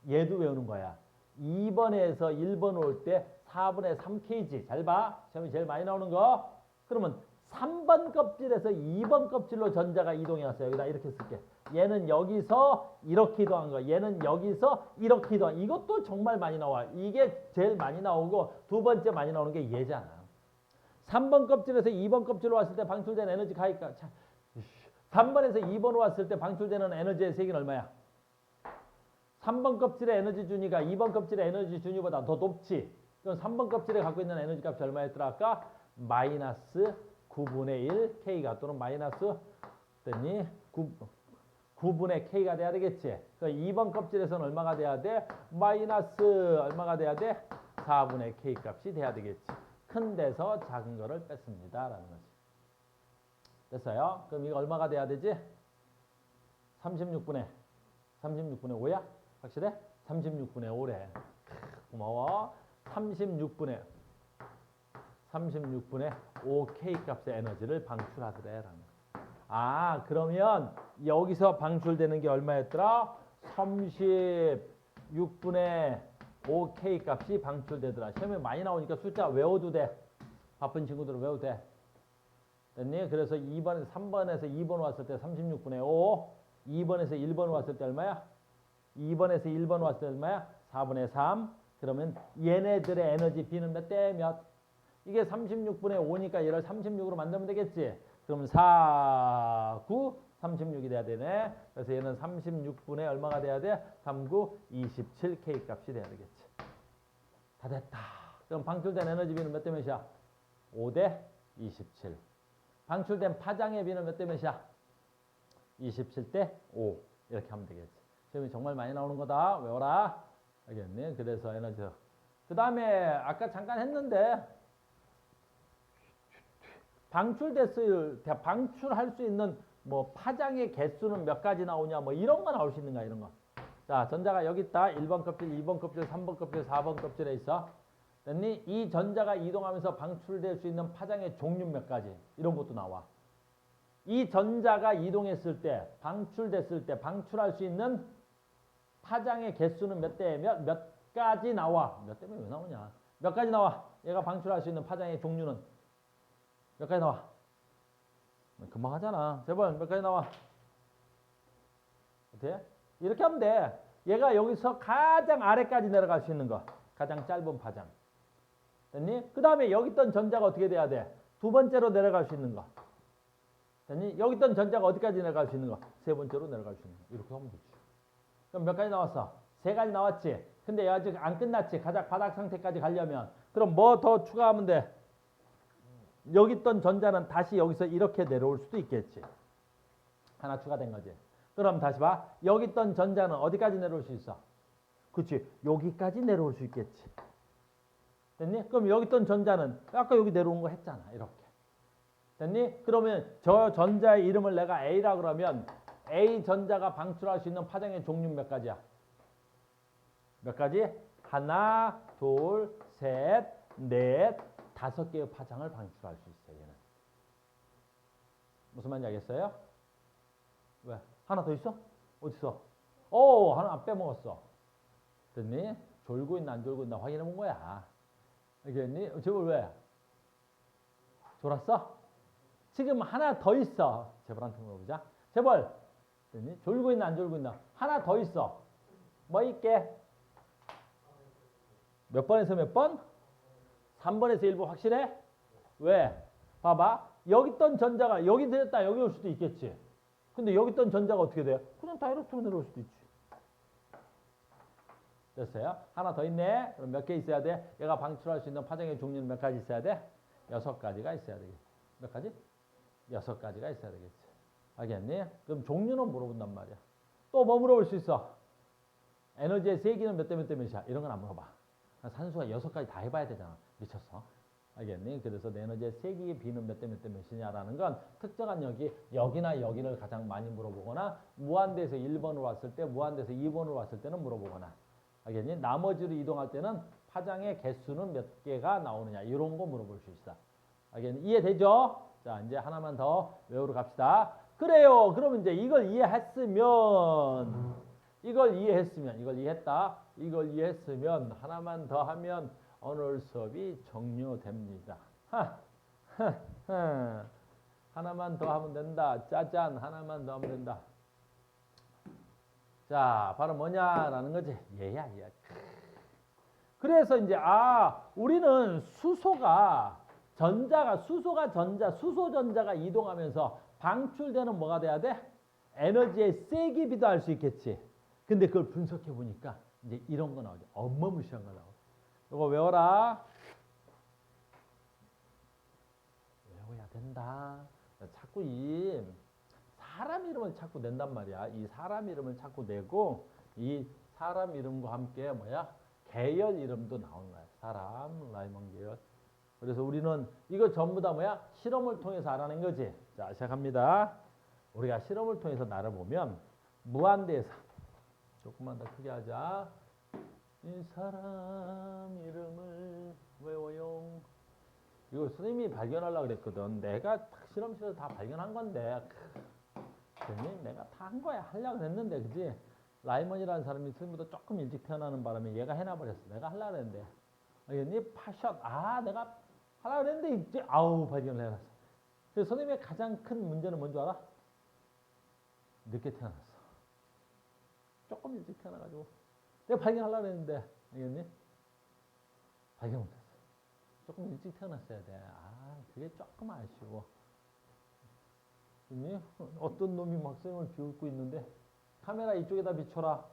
얘도 외우는 거야. 2번에서 1번 올 때 4분의 3kg. 잘 봐. 시험이 제일 많이 나오는 거. 그러면 3번 껍질에서 2번 껍질로 전자가 이동해 왔어요. 여기다 이렇게 쓸게. 얘는 여기서 이렇게 이동한 거. 얘는 여기서 이렇게 이동한 거. 이것도 정말 많이 나와. 이게 제일 많이 나오고 두 번째 많이 나오는 게 얘잖아. 3번 껍질에서 2번 껍질로 왔을 때 방출된 에너지 가니까 3번에서 2번으로 왔을 때 방출되는 에너지의 세기는 얼마야? 3번 껍질의 에너지 준위가 2번 껍질의 에너지 준위보다 더 높지. 그럼 3번 껍질에 갖고 있는 에너지 값이 얼마였더라 아까? 마이너스 9분의 1 K가 또는 마이너스 됐니? 9분의 K가 돼야 되겠지. 그러니까 2번 껍질에서는 얼마가 돼야 돼? 마이너스 얼마가 돼야 돼? 4분의 K 값이 돼야 되겠지. 큰 데서 작은 거를 뺐습니다. 라는 거지. 됐어요? 그럼 이거 얼마가 돼야 되지? 36분의 5야? 확실해? 36분의 5래. 고마워. 36분의 5K 값의 에너지를 방출하더래. 라는 거. 아, 그러면 여기서 방출되는 게 얼마였더라? 36분의 5K 값이 방출되더라. 시험에 많이 나오니까 숫자 외워도 돼. 바쁜 친구들은 외워도 돼. 됐니? 그래서 3번에서 2번 왔을 때 36분의 5, 2번에서 1번 왔을 때 얼마야? 2번에서 1번 왔을 때 얼마야? 4분의 3. 그러면 얘네들의 에너지 B는 몇 대 몇? 이게 36분의 5니까 얘를 36으로 만들면 되겠지. 그러면 4, 9, 36이 돼야 되네. 그래서 얘는 36분의 얼마가 돼야 돼? 3, 9, 27K 값이 돼야 되겠지. 다 됐다. 그럼 방출된 에너지 B는 몇 대 몇이야? 5대 27. 방출된 파장의 B는 몇 대 몇이야? 27대 5. 이렇게 하면 되겠지. 시험이 정말 많이 나오는 거다. 외워라. 알겠니? 그래서 에너지. 그 다음에 아까 잠깐 했는데 방출할 수 있는 뭐 파장의 개수는 몇 가지 나오냐 뭐 이런 거 나올 수 있는가 이런 거. 자, 전자가 여기 있다. 1번 껍질, 2번 껍질, 3번 껍질, 4번 껍질에 있어. 됐니? 이 전자가 이동하면서 방출될 수 있는 파장의 종류 몇 가지 이런 것도 나와. 이 전자가 이동했을 때 방출됐을 때 방출할 수 있는 파장의 개수는 몇 가지 나와. 몇 대면 왜 나오냐. 몇 가지 나와. 얘가 방출할 수 있는 파장의 종류는 몇 가지 나와. 금방 하잖아. 제발 몇 가지 나와. 어때? 이렇게 하면 돼. 얘가 여기서 가장 아래까지 내려갈 수 있는 거. 가장 짧은 파장. 됐니? 그 다음에 여기 있던 전자가 어떻게 돼야 돼? 두 번째로 내려갈 수 있는 거. 됐니? 여기 있던 전자가 어디까지 내려갈 수 있는 거? 세 번째로 내려갈 수 있는 거. 이렇게 하면 되지. 그럼 몇 가지 나왔어? 세 가지 나왔지? 근데 얘 아직 안 끝났지? 가장 바닥 상태까지 가려면. 그럼 뭐 더 추가하면 돼? 여기 있던 전자는 다시 여기서 이렇게 내려올 수도 있겠지. 하나 추가된 거지. 그럼 다시 봐. 여기 있던 전자는 어디까지 내려올 수 있어? 그렇지. 여기까지 내려올 수 있겠지. 됐니? 그럼 여기 있던 전자는 아까 여기 내려온 거 했잖아. 이렇게. 됐니? 그러면 저 전자의 이름을 내가 A라 그러면 A 전자가 방출할 수 있는 파장의 종류는 몇 가지야? 몇 가지? 하나, 둘, 셋, 넷, 5개의 파장을 방출할 수 있어요. 얘는. 무슨 말인지 알겠어요? 왜? 하나 더 있어? 어딨어? 하나 안 빼먹었어. 됐니? 졸고 있나 안 졸고 있나 확인해 본 거야. 알겠니? 제발 왜? 졸았어? 지금 하나 더 있어. 제발한테 물어보자. 제발. 됐니? 졸고 있나 안 졸고 있나? 하나 더 있어. 뭐 있게? 몇 번에서 몇 번? 3번에서 1번 확실해? 왜? 봐봐. 여기 있던 전자가 여기 들었다 여기 올 수도 있겠지. 근데 여기 있던 전자가 어떻게 돼요? 그냥 다이렉트로 내려올 수도 있지. 됐어요? 하나 더 있네. 그럼 몇 개 있어야 돼? 얘가 방출할 수 있는 파장의 종류는 몇 가지 있어야 돼? 6가지가 있어야 되겠지. 몇 가지? 6가지가 있어야 되겠지. 알겠니? 그럼 종류는 물어본단 말이야. 또 뭐 물어볼 수 있어? 에너지의 세기는 몇 대 몇이야? 이런 건 안 물어봐. 산소가 6가지 다 해봐야 되잖아. 미쳤어. 알겠니? 그래서 에너지의 세기의 비는 몇 대 몇 대 몇이냐라는 건 특정한 역이 여기나 여기를 가장 많이 물어보거나 무한대에서 1번으로 왔을 때 무한대에서 2번으로 왔을 때는 물어보거나 알겠니? 나머지로 이동할 때는 파장의 개수는 몇 개가 나오느냐 이런 거 물어볼 수 있어. 알겠니? 이해되죠? 자 이제 하나만 더 외우러 갑시다. 그래요. 그러면 이제 이걸 이해했다. 이걸 이해했으면 하나만 더 하면 오늘 수업이 종료됩니다. 하나만 더 하면 된다. 짜잔 하나만 더 하면 된다. 자 바로 뭐냐라는 거지. 얘야. 그래서 이제 우리는 수소가 수소전자가 이동하면서 방출되는 뭐가 돼야 돼? 에너지의 세기 비도할 수 있겠지. 근데 그걸 분석해 보니까 이제 이런 거 나오죠. 어마무시한 거 나오죠. 이거 외워라. 외워야 된다. 자꾸 이 사람 이름을 자꾸 낸단 말이야. 이 사람 이름을 자꾸 내고 이 사람 이름과 함께 계열 이름도 나오는 거야. 사람, 라이먼 계열. 그래서 우리는 이거 전부 다 실험을 통해서 알아낸 거지. 자, 시작합니다. 우리가 실험을 통해서 나를 보면 무한대에서 조금만 더 크게 하자. 이 사람 이름을 외워요. 이거 선생님이 발견하려고 그랬거든. 내가 실험실에서 다 발견한 건데 내가 다 한 거야. 하려고 했는데 그지? 라이먼이라는 사람이 선생님보다 조금 일찍 태어나는 바람에 얘가 해놔버렸어. 내가 하려고 했는데 알겠니? 파샷. 내가 하려고 했는데 이제 발견을 해놨어. 그래서 선생님의 가장 큰 문제는 뭔지 알아? 늦게 태어났어. 조금 일찍 태어나가지고 내가 발견하려고 했는데 알겠니? 발견 못했어. 조금 일찍 태어났어야 돼. 그게 조금 아쉬워. 알겠니? 어떤 놈이 막 선생님을 비웃고 있는데 카메라 이쪽에다 비춰라.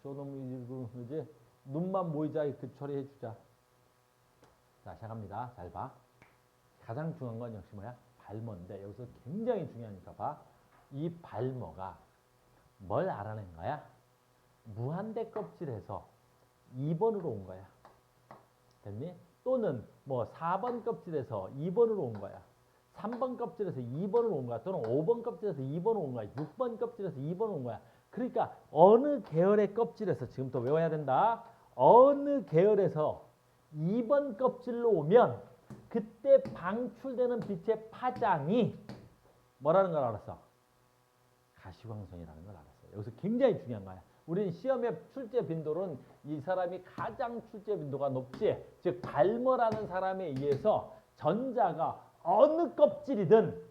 저 놈이 이제 눈만 모이자 그 처리해주자. 자 시작합니다. 잘 봐. 가장 중요한 건 역시 발머인데 여기서 굉장히 중요하니까 봐. 이 발머가 뭘 알아낸 거야? 무한대 껍질에서 2번으로 온 거야. 됐니? 또는 4번 껍질에서 2번으로 온 거야. 3번 껍질에서 2번으로 온 거야. 또는 5번 껍질에서 2번으로 온 거야. 6번 껍질에서 2번으로 온 거야. 그러니까 어느 계열의 껍질에서 지금 또 외워야 된다. 어느 계열에서 2번 껍질로 오면 그때 방출되는 빛의 파장이 뭐라는 걸 알았어? 가시광선이라는 걸 알았어요. 여기서 굉장히 중요한 거야. 우리는 시험의 출제 빈도는 이 사람이 가장 출제 빈도가 높지. 즉 발머라는 사람에 의해서 전자가 어느 껍질이든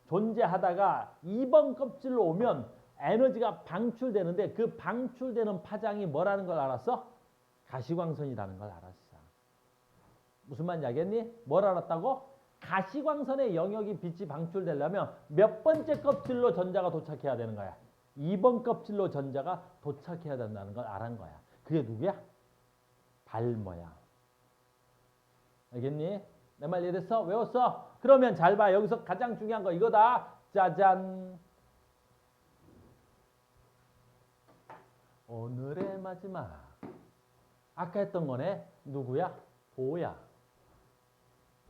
존재하다가 2번 껍질로 오면 에너지가 방출되는데 그 방출되는 파장이 뭐라는 걸 알았어? 가시광선이라는 걸 알았어. 무슨 말인지 알겠니? 뭘 알았다고? 가시광선의 영역이 빛이 방출되려면 몇 번째 껍질로 전자가 도착해야 되는 거야? 2번 껍질로 전자가 도착해야 된다는 걸 알은 거야. 그게 누구야? 발머야. 알겠니? 내 말 이해됐어? 외웠어? 그러면 잘 봐. 여기서 가장 중요한 거 이거다. 짜잔. 오늘의 마지막. 아까 했던 거네. 누구야? 보야.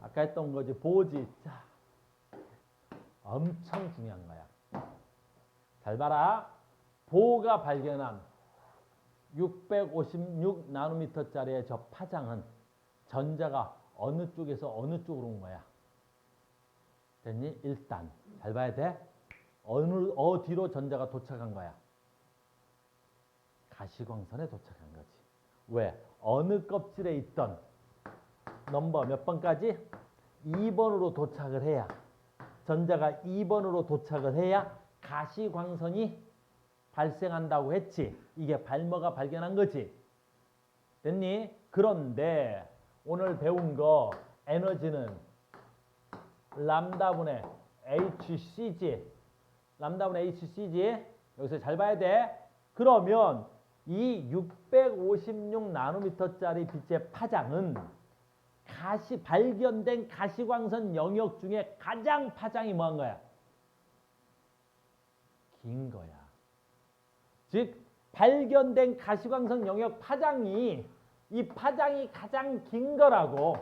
아까 했던 거지. 보지. 자, 엄청 중요한 거야. 잘 봐라. 보가 발견한 656 나노미터짜리의 저 파장은 전자가 어느 쪽에서 어느 쪽으로 온 거야. 됐니? 일단 잘 봐야 돼. 어디로 전자가 도착한 거야? 가시광선에 도착한 거지. 왜? 어느 껍질에 있던 넘버 몇 번까지? 2번으로 도착을 해야 전자가 2번으로 도착을 해야 가시광선이 발생한다고 했지. 이게 발머가 발견한 거지. 됐니? 그런데 오늘 배운 거 에너지는 람다분의 HCG. 람다분의 HCG. 여기서 잘 봐야 돼. 그러면 이 656 나노미터짜리 빛의 파장은 발견된 가시광선 영역 중에 가장 파장이 뭐한 거야? 긴 거야. 즉 발견된 가시광선 영역 파장이 이 파장이 가장 긴 거라고.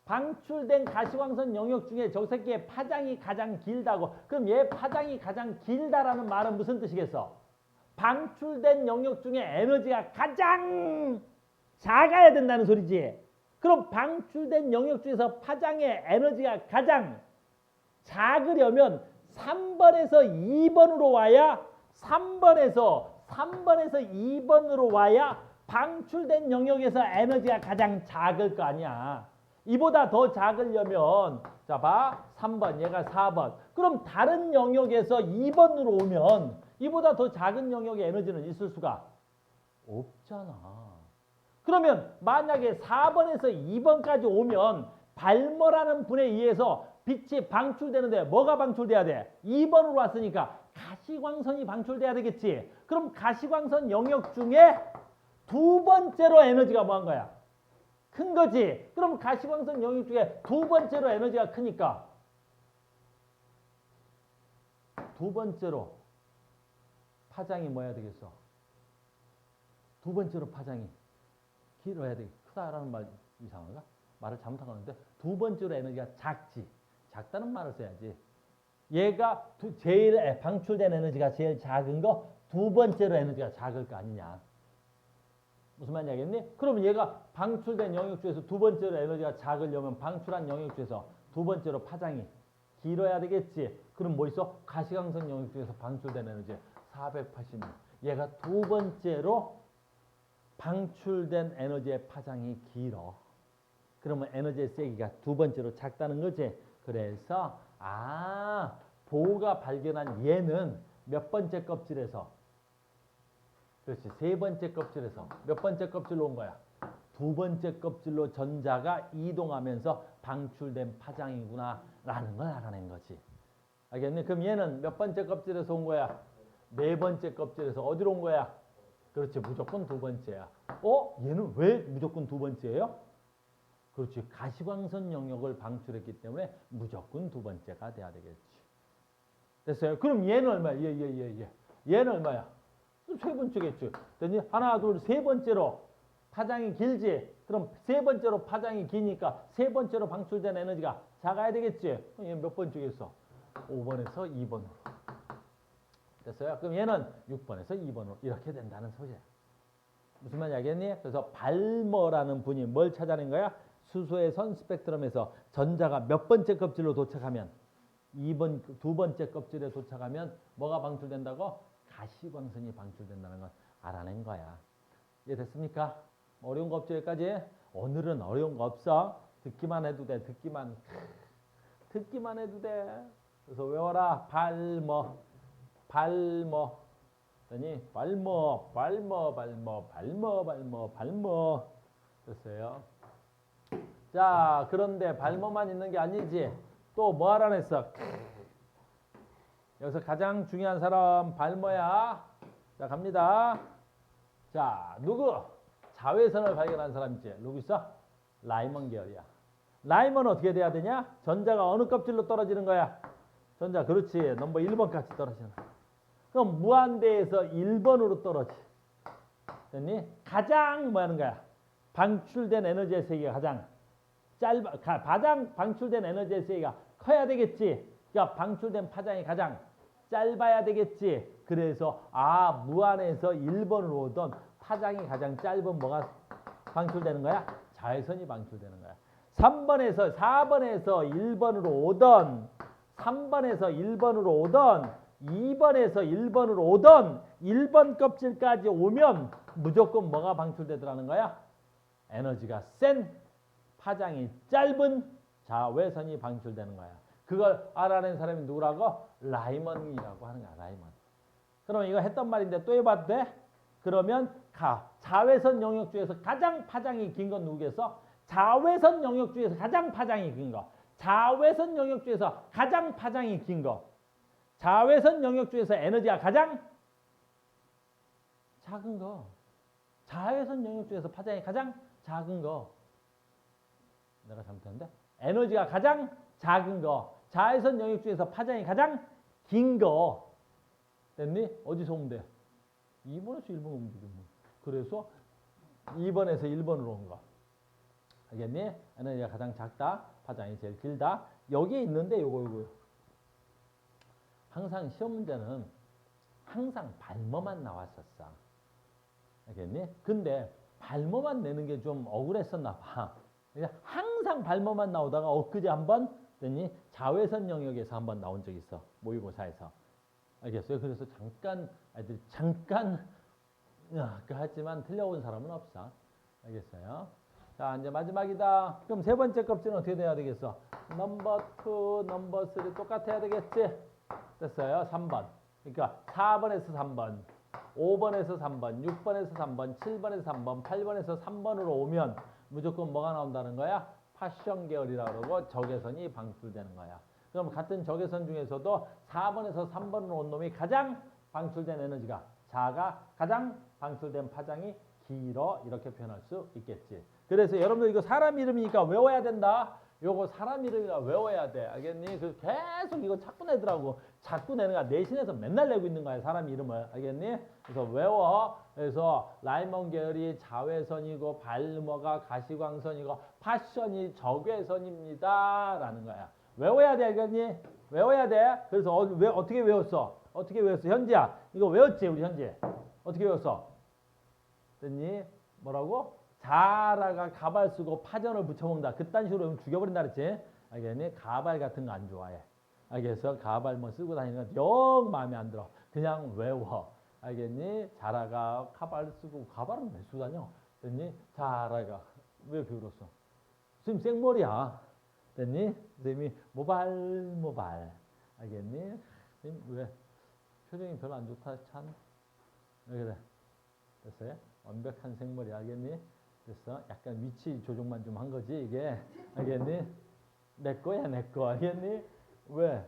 방출된 가시광선 영역 중에 저 새끼의 파장이 가장 길다고. 그럼 얘 파장이 가장 길다라는 말은 무슨 뜻이겠어? 방출된 영역 중에 에너지가 가장 작아야 된다는 소리지. 그럼 방출된 영역 중에서 파장의 에너지가 가장 작으려면 3번에서 2번으로 와야 3번에서 2번으로 와야 방출된 영역에서 에너지가 가장 작을 거 아니야. 이보다 더 작으려면 자 봐. 3번 얘가 4번. 그럼 다른 영역에서 2번으로 오면 이보다 더 작은 영역의 에너지는 있을 수가 없잖아. 그러면 만약에 4번에서 2번까지 오면 발머라는 분에 의해서 빛이 방출되는데 뭐가 방출돼야 돼? 2번으로 왔으니까 가시광선이 방출돼야 되겠지. 그럼 가시광선 영역 중에 두 번째로 에너지가 뭐한 거야? 큰 거지. 그럼 가시광선 영역 중에 두 번째로 에너지가 크니까 두 번째로 파장이 뭐야 되겠어? 두 번째로 파장이 길어야 돼. 크다라는 말 이상한가? 말을 잘못하는데 두 번째로 에너지가 작지. 작다는 말을 써야지. 얘가 제일 방출된 에너지가 제일 작은 거 두 번째로 에너지가 작을 거 아니냐. 무슨 말인지 알겠니? 그러면 얘가 방출된 영역 중에서 두 번째로 에너지가 작으려면 방출한 영역 중에서 두 번째로 파장이 길어야 되겠지. 그럼 뭐 있어? 가시광선 영역 중에서 방출된 에너지 486. 얘가 두 번째로 방출된 에너지의 파장이 길어. 그러면 에너지의 세기가 두 번째로 작다는 거지. 그래서 보가 발견한 얘는 몇 번째 껍질에서 그렇지. 세 번째 껍질에서 몇 번째 껍질로 온 거야? 두 번째 껍질로 전자가 이동하면서 방출된 파장이구나 라는 걸 알아낸 거지. 알겠니? 그럼 얘는 몇 번째 껍질에서 온 거야? 네 번째 껍질에서 어디로 온 거야? 그렇지. 무조건 두 번째야. 얘는 왜 무조건 두 번째예요? 그렇지. 가시광선 영역을 방출했기 때문에 무조건 두 번째가 돼야 되겠지. 됐어요? 그럼 얘는 얼마야? 얘는 얼마야? 세 번째겠지. 됐니? 하나, 둘, 세 번째로 파장이 길지. 그럼 세 번째로 파장이 기니까 세 번째로 방출된 에너지가 작아야 되겠지. 얘 몇 번째겠어? 5번에서 2번으로. 됐어요? 그럼 얘는 6번에서 2번으로 이렇게 된다는 소리야. 무슨 말인지 알겠니? 그래서 발머라는 분이 뭘 찾아낸 거야? 수소의 선 스펙트럼에서 전자가 몇 번째 껍질로 도착하면 두 번째 껍질에 도착하면 뭐가 방출된다고? 가시광선이 방출된다는 걸 알아낸 거야. 이해됐습니까? 어려운 거 없죠? 여기까지? 오늘은 어려운 거 없어. 듣기만 해도 돼. 듣기만 해도 돼. 그래서 외워라. 발머. 그러니 발머. 됐어요. 자, 그런데 발머만 있는 게 아니지. 또 뭐 알아냈어? 여기서 가장 중요한 사람 발머야. 자, 갑니다. 자, 누구? 자외선을 발견한 사람 있지? 누구 있어? 라이먼 계열이야. 라이먼은 어떻게 돼야 되냐? 전자가 어느 껍질로 떨어지는 거야? 전자, 그렇지. 넘버 1번까지 떨어지는 거야. 그럼 무한대에서 1번으로 떨어지. 됐니? 가장 뭐 하는 거야? 방출된 에너지의 세기가 가장 방출된 에너지의 세기가 커야 되겠지. 그러니까 방출된 파장이 가장 짧아야 되겠지. 그래서 무한에서 1번으로 오던 파장이 가장 짧은 뭐가 방출되는 거야? 자외선이 방출되는 거야. 4번에서 1번으로 오던 3번에서 1번으로 오던 2번에서 1번으로 오던 1번 껍질까지 오면 무조건 뭐가 방출되더라는 거야? 에너지가 센 파장이 짧은 자외선이 방출되는 거야. 그걸 알아낸 사람이 누구라고? 라이먼이라고 하는 거야. 라이먼. 그럼 이거 했던 말인데 또 해봐도 돼? 그러면 자외선 영역 중에서 가장 파장이 긴 건 누구겠어? 자외선 영역 중에서 가장 파장이 긴 거. 자외선 영역 중에서 가장 파장이 긴 거. 자외선 영역 중에서 에너지가 가장 작은 거. 자외선 영역 중에서 파장이 가장 작은 거. 내가 잘못했는데? 에너지가 가장 작은 거. 자외선 영역 중에서 파장이 가장 긴 거. 됐니? 어디서 오면 돼? 2번에서 1번 오면 되지. 그래서 2번에서 1번으로 온 거. 알겠니? 에너지가 가장 작다. 파장이 제일 길다. 여기에 있는데 요거. 항상 시험 문제는 항상 발모만 나왔었어. 알겠니? 근데 발모만 내는 게 좀 억울했었나 봐. 항상 발모만 나오다가 엊그제 한번 됐니? 자외선 영역에서 한번 나온 적이 있어. 모의고사에서. 알겠어요? 그래서 아이들이 잠깐 하지만 틀려온 사람은 없어. 알겠어요? 자, 이제 마지막이다. 그럼 세 번째 껍질은 어떻게 돼야 되겠어? 넘버 2, 넘버 3 똑같아야 되겠지? 됐어요? 3번. 그러니까 4번에서 3번, 5번에서 3번, 6번에서 3번, 7번에서 3번, 8번에서 3번으로 오면 무조건 뭐가 나온다는 거야? 파션 계열이라고 그러고 적외선이 방출되는 거야. 그럼 같은 적외선 중에서도 4번에서 3번으로 온 놈이 가장 방출된 에너지가 작아, 가장 방출된 파장이 길어, 이렇게 표현할 수 있겠지. 그래서 여러분들 이거 사람 이름이니까 외워야 된다. 요거 사람 이름이라 외워야 돼. 알겠니? 그 계속 이거 자꾸 내더라고. 자꾸 내는 거야. 내신에서 맨날 내고 있는 거야. 사람 이름을. 알겠니? 그래서 외워. 그래서 라이먼 계열이 자외선이고 발모가 가시광선이고 파션이 적외선입니다. 라는 거야. 외워야 돼. 알겠니? 외워야 돼. 그래서 어떻게 외웠어? 어떻게 외웠어? 현지야. 이거 외웠지? 우리 현지. 어떻게 외웠어? 됐니? 뭐라고? 자라가 가발 쓰고 파전을 붙여먹는다. 그딴 식으로 죽여버린다 그랬지? 알겠니? 가발 같은 거 안 좋아해. 알겠어? 가발 뭐 쓰고 다니는 건 영 마음에 안 들어. 그냥 외워. 알겠니? 자라가 가발 쓰고, 가발은 왜 쓰고 다녀? 됐니? 자라가. 왜 이렇게 울었어? 선생님 생머리야. 됐니? 선생님이 모발. 알겠니? 선생님 왜? 표정이 별로 안 좋다. 참. 왜 그래? 됐어요? 완벽한 생머리. 알겠니? 됐어? 약간 위치 조정만 좀 한 거지 이게. 알겠니? 내 거야 내 거. 알겠니? 왜?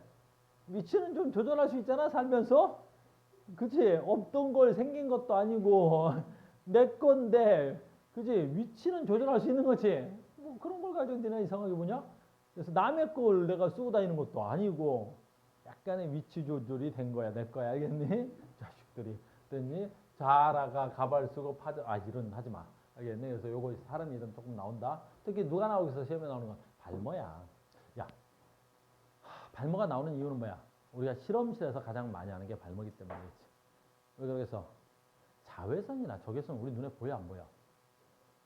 위치는 좀 조절할 수 있잖아 살면서. 그치? 없던 걸 생긴 것도 아니고 내 건데, 그치? 위치는 조절할 수 있는 거지. 뭐 그런 걸 가지고 내가 이상하게 보냐? 그래서 남의 걸 내가 쓰고 다니는 것도 아니고 약간의 위치 조절이 된 거야 내 거야. 알겠니? 자식들이. 됐니? 자라가 가발 쓰고 파전, 이런 하지 마. 알겠네. 그래서 요거 사람 이름 조금 나온다. 특히 누가 나오겠어? 시험에 나오는 건 발모야. 야, 발모가 나오는 이유는 뭐야? 우리가 실험실에서 가장 많이 하는 게 발모기 때문이겠지. 왜 그러겠어? 자외선이나 적외선 우리 눈에 보여 안 보여?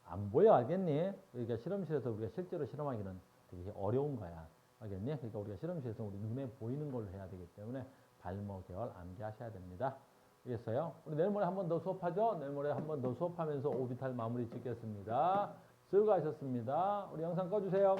안 보여. 알겠니? 그러니까 실험실에서 우리가 실제로 실험하기는 되게 어려운 거야. 알겠니? 그러니까 우리가 실험실에서 우리 눈에 보이는 걸로 해야 되기 때문에 발모 계열 암기하셔야 됩니다. 알겠어요? 우리 내일 모레 한 번 더 수업하죠? 내일 모레 한 번 더 수업하면서 오비탈 마무리 짓겠습니다. 수고하셨습니다. 우리 영상 꺼주세요.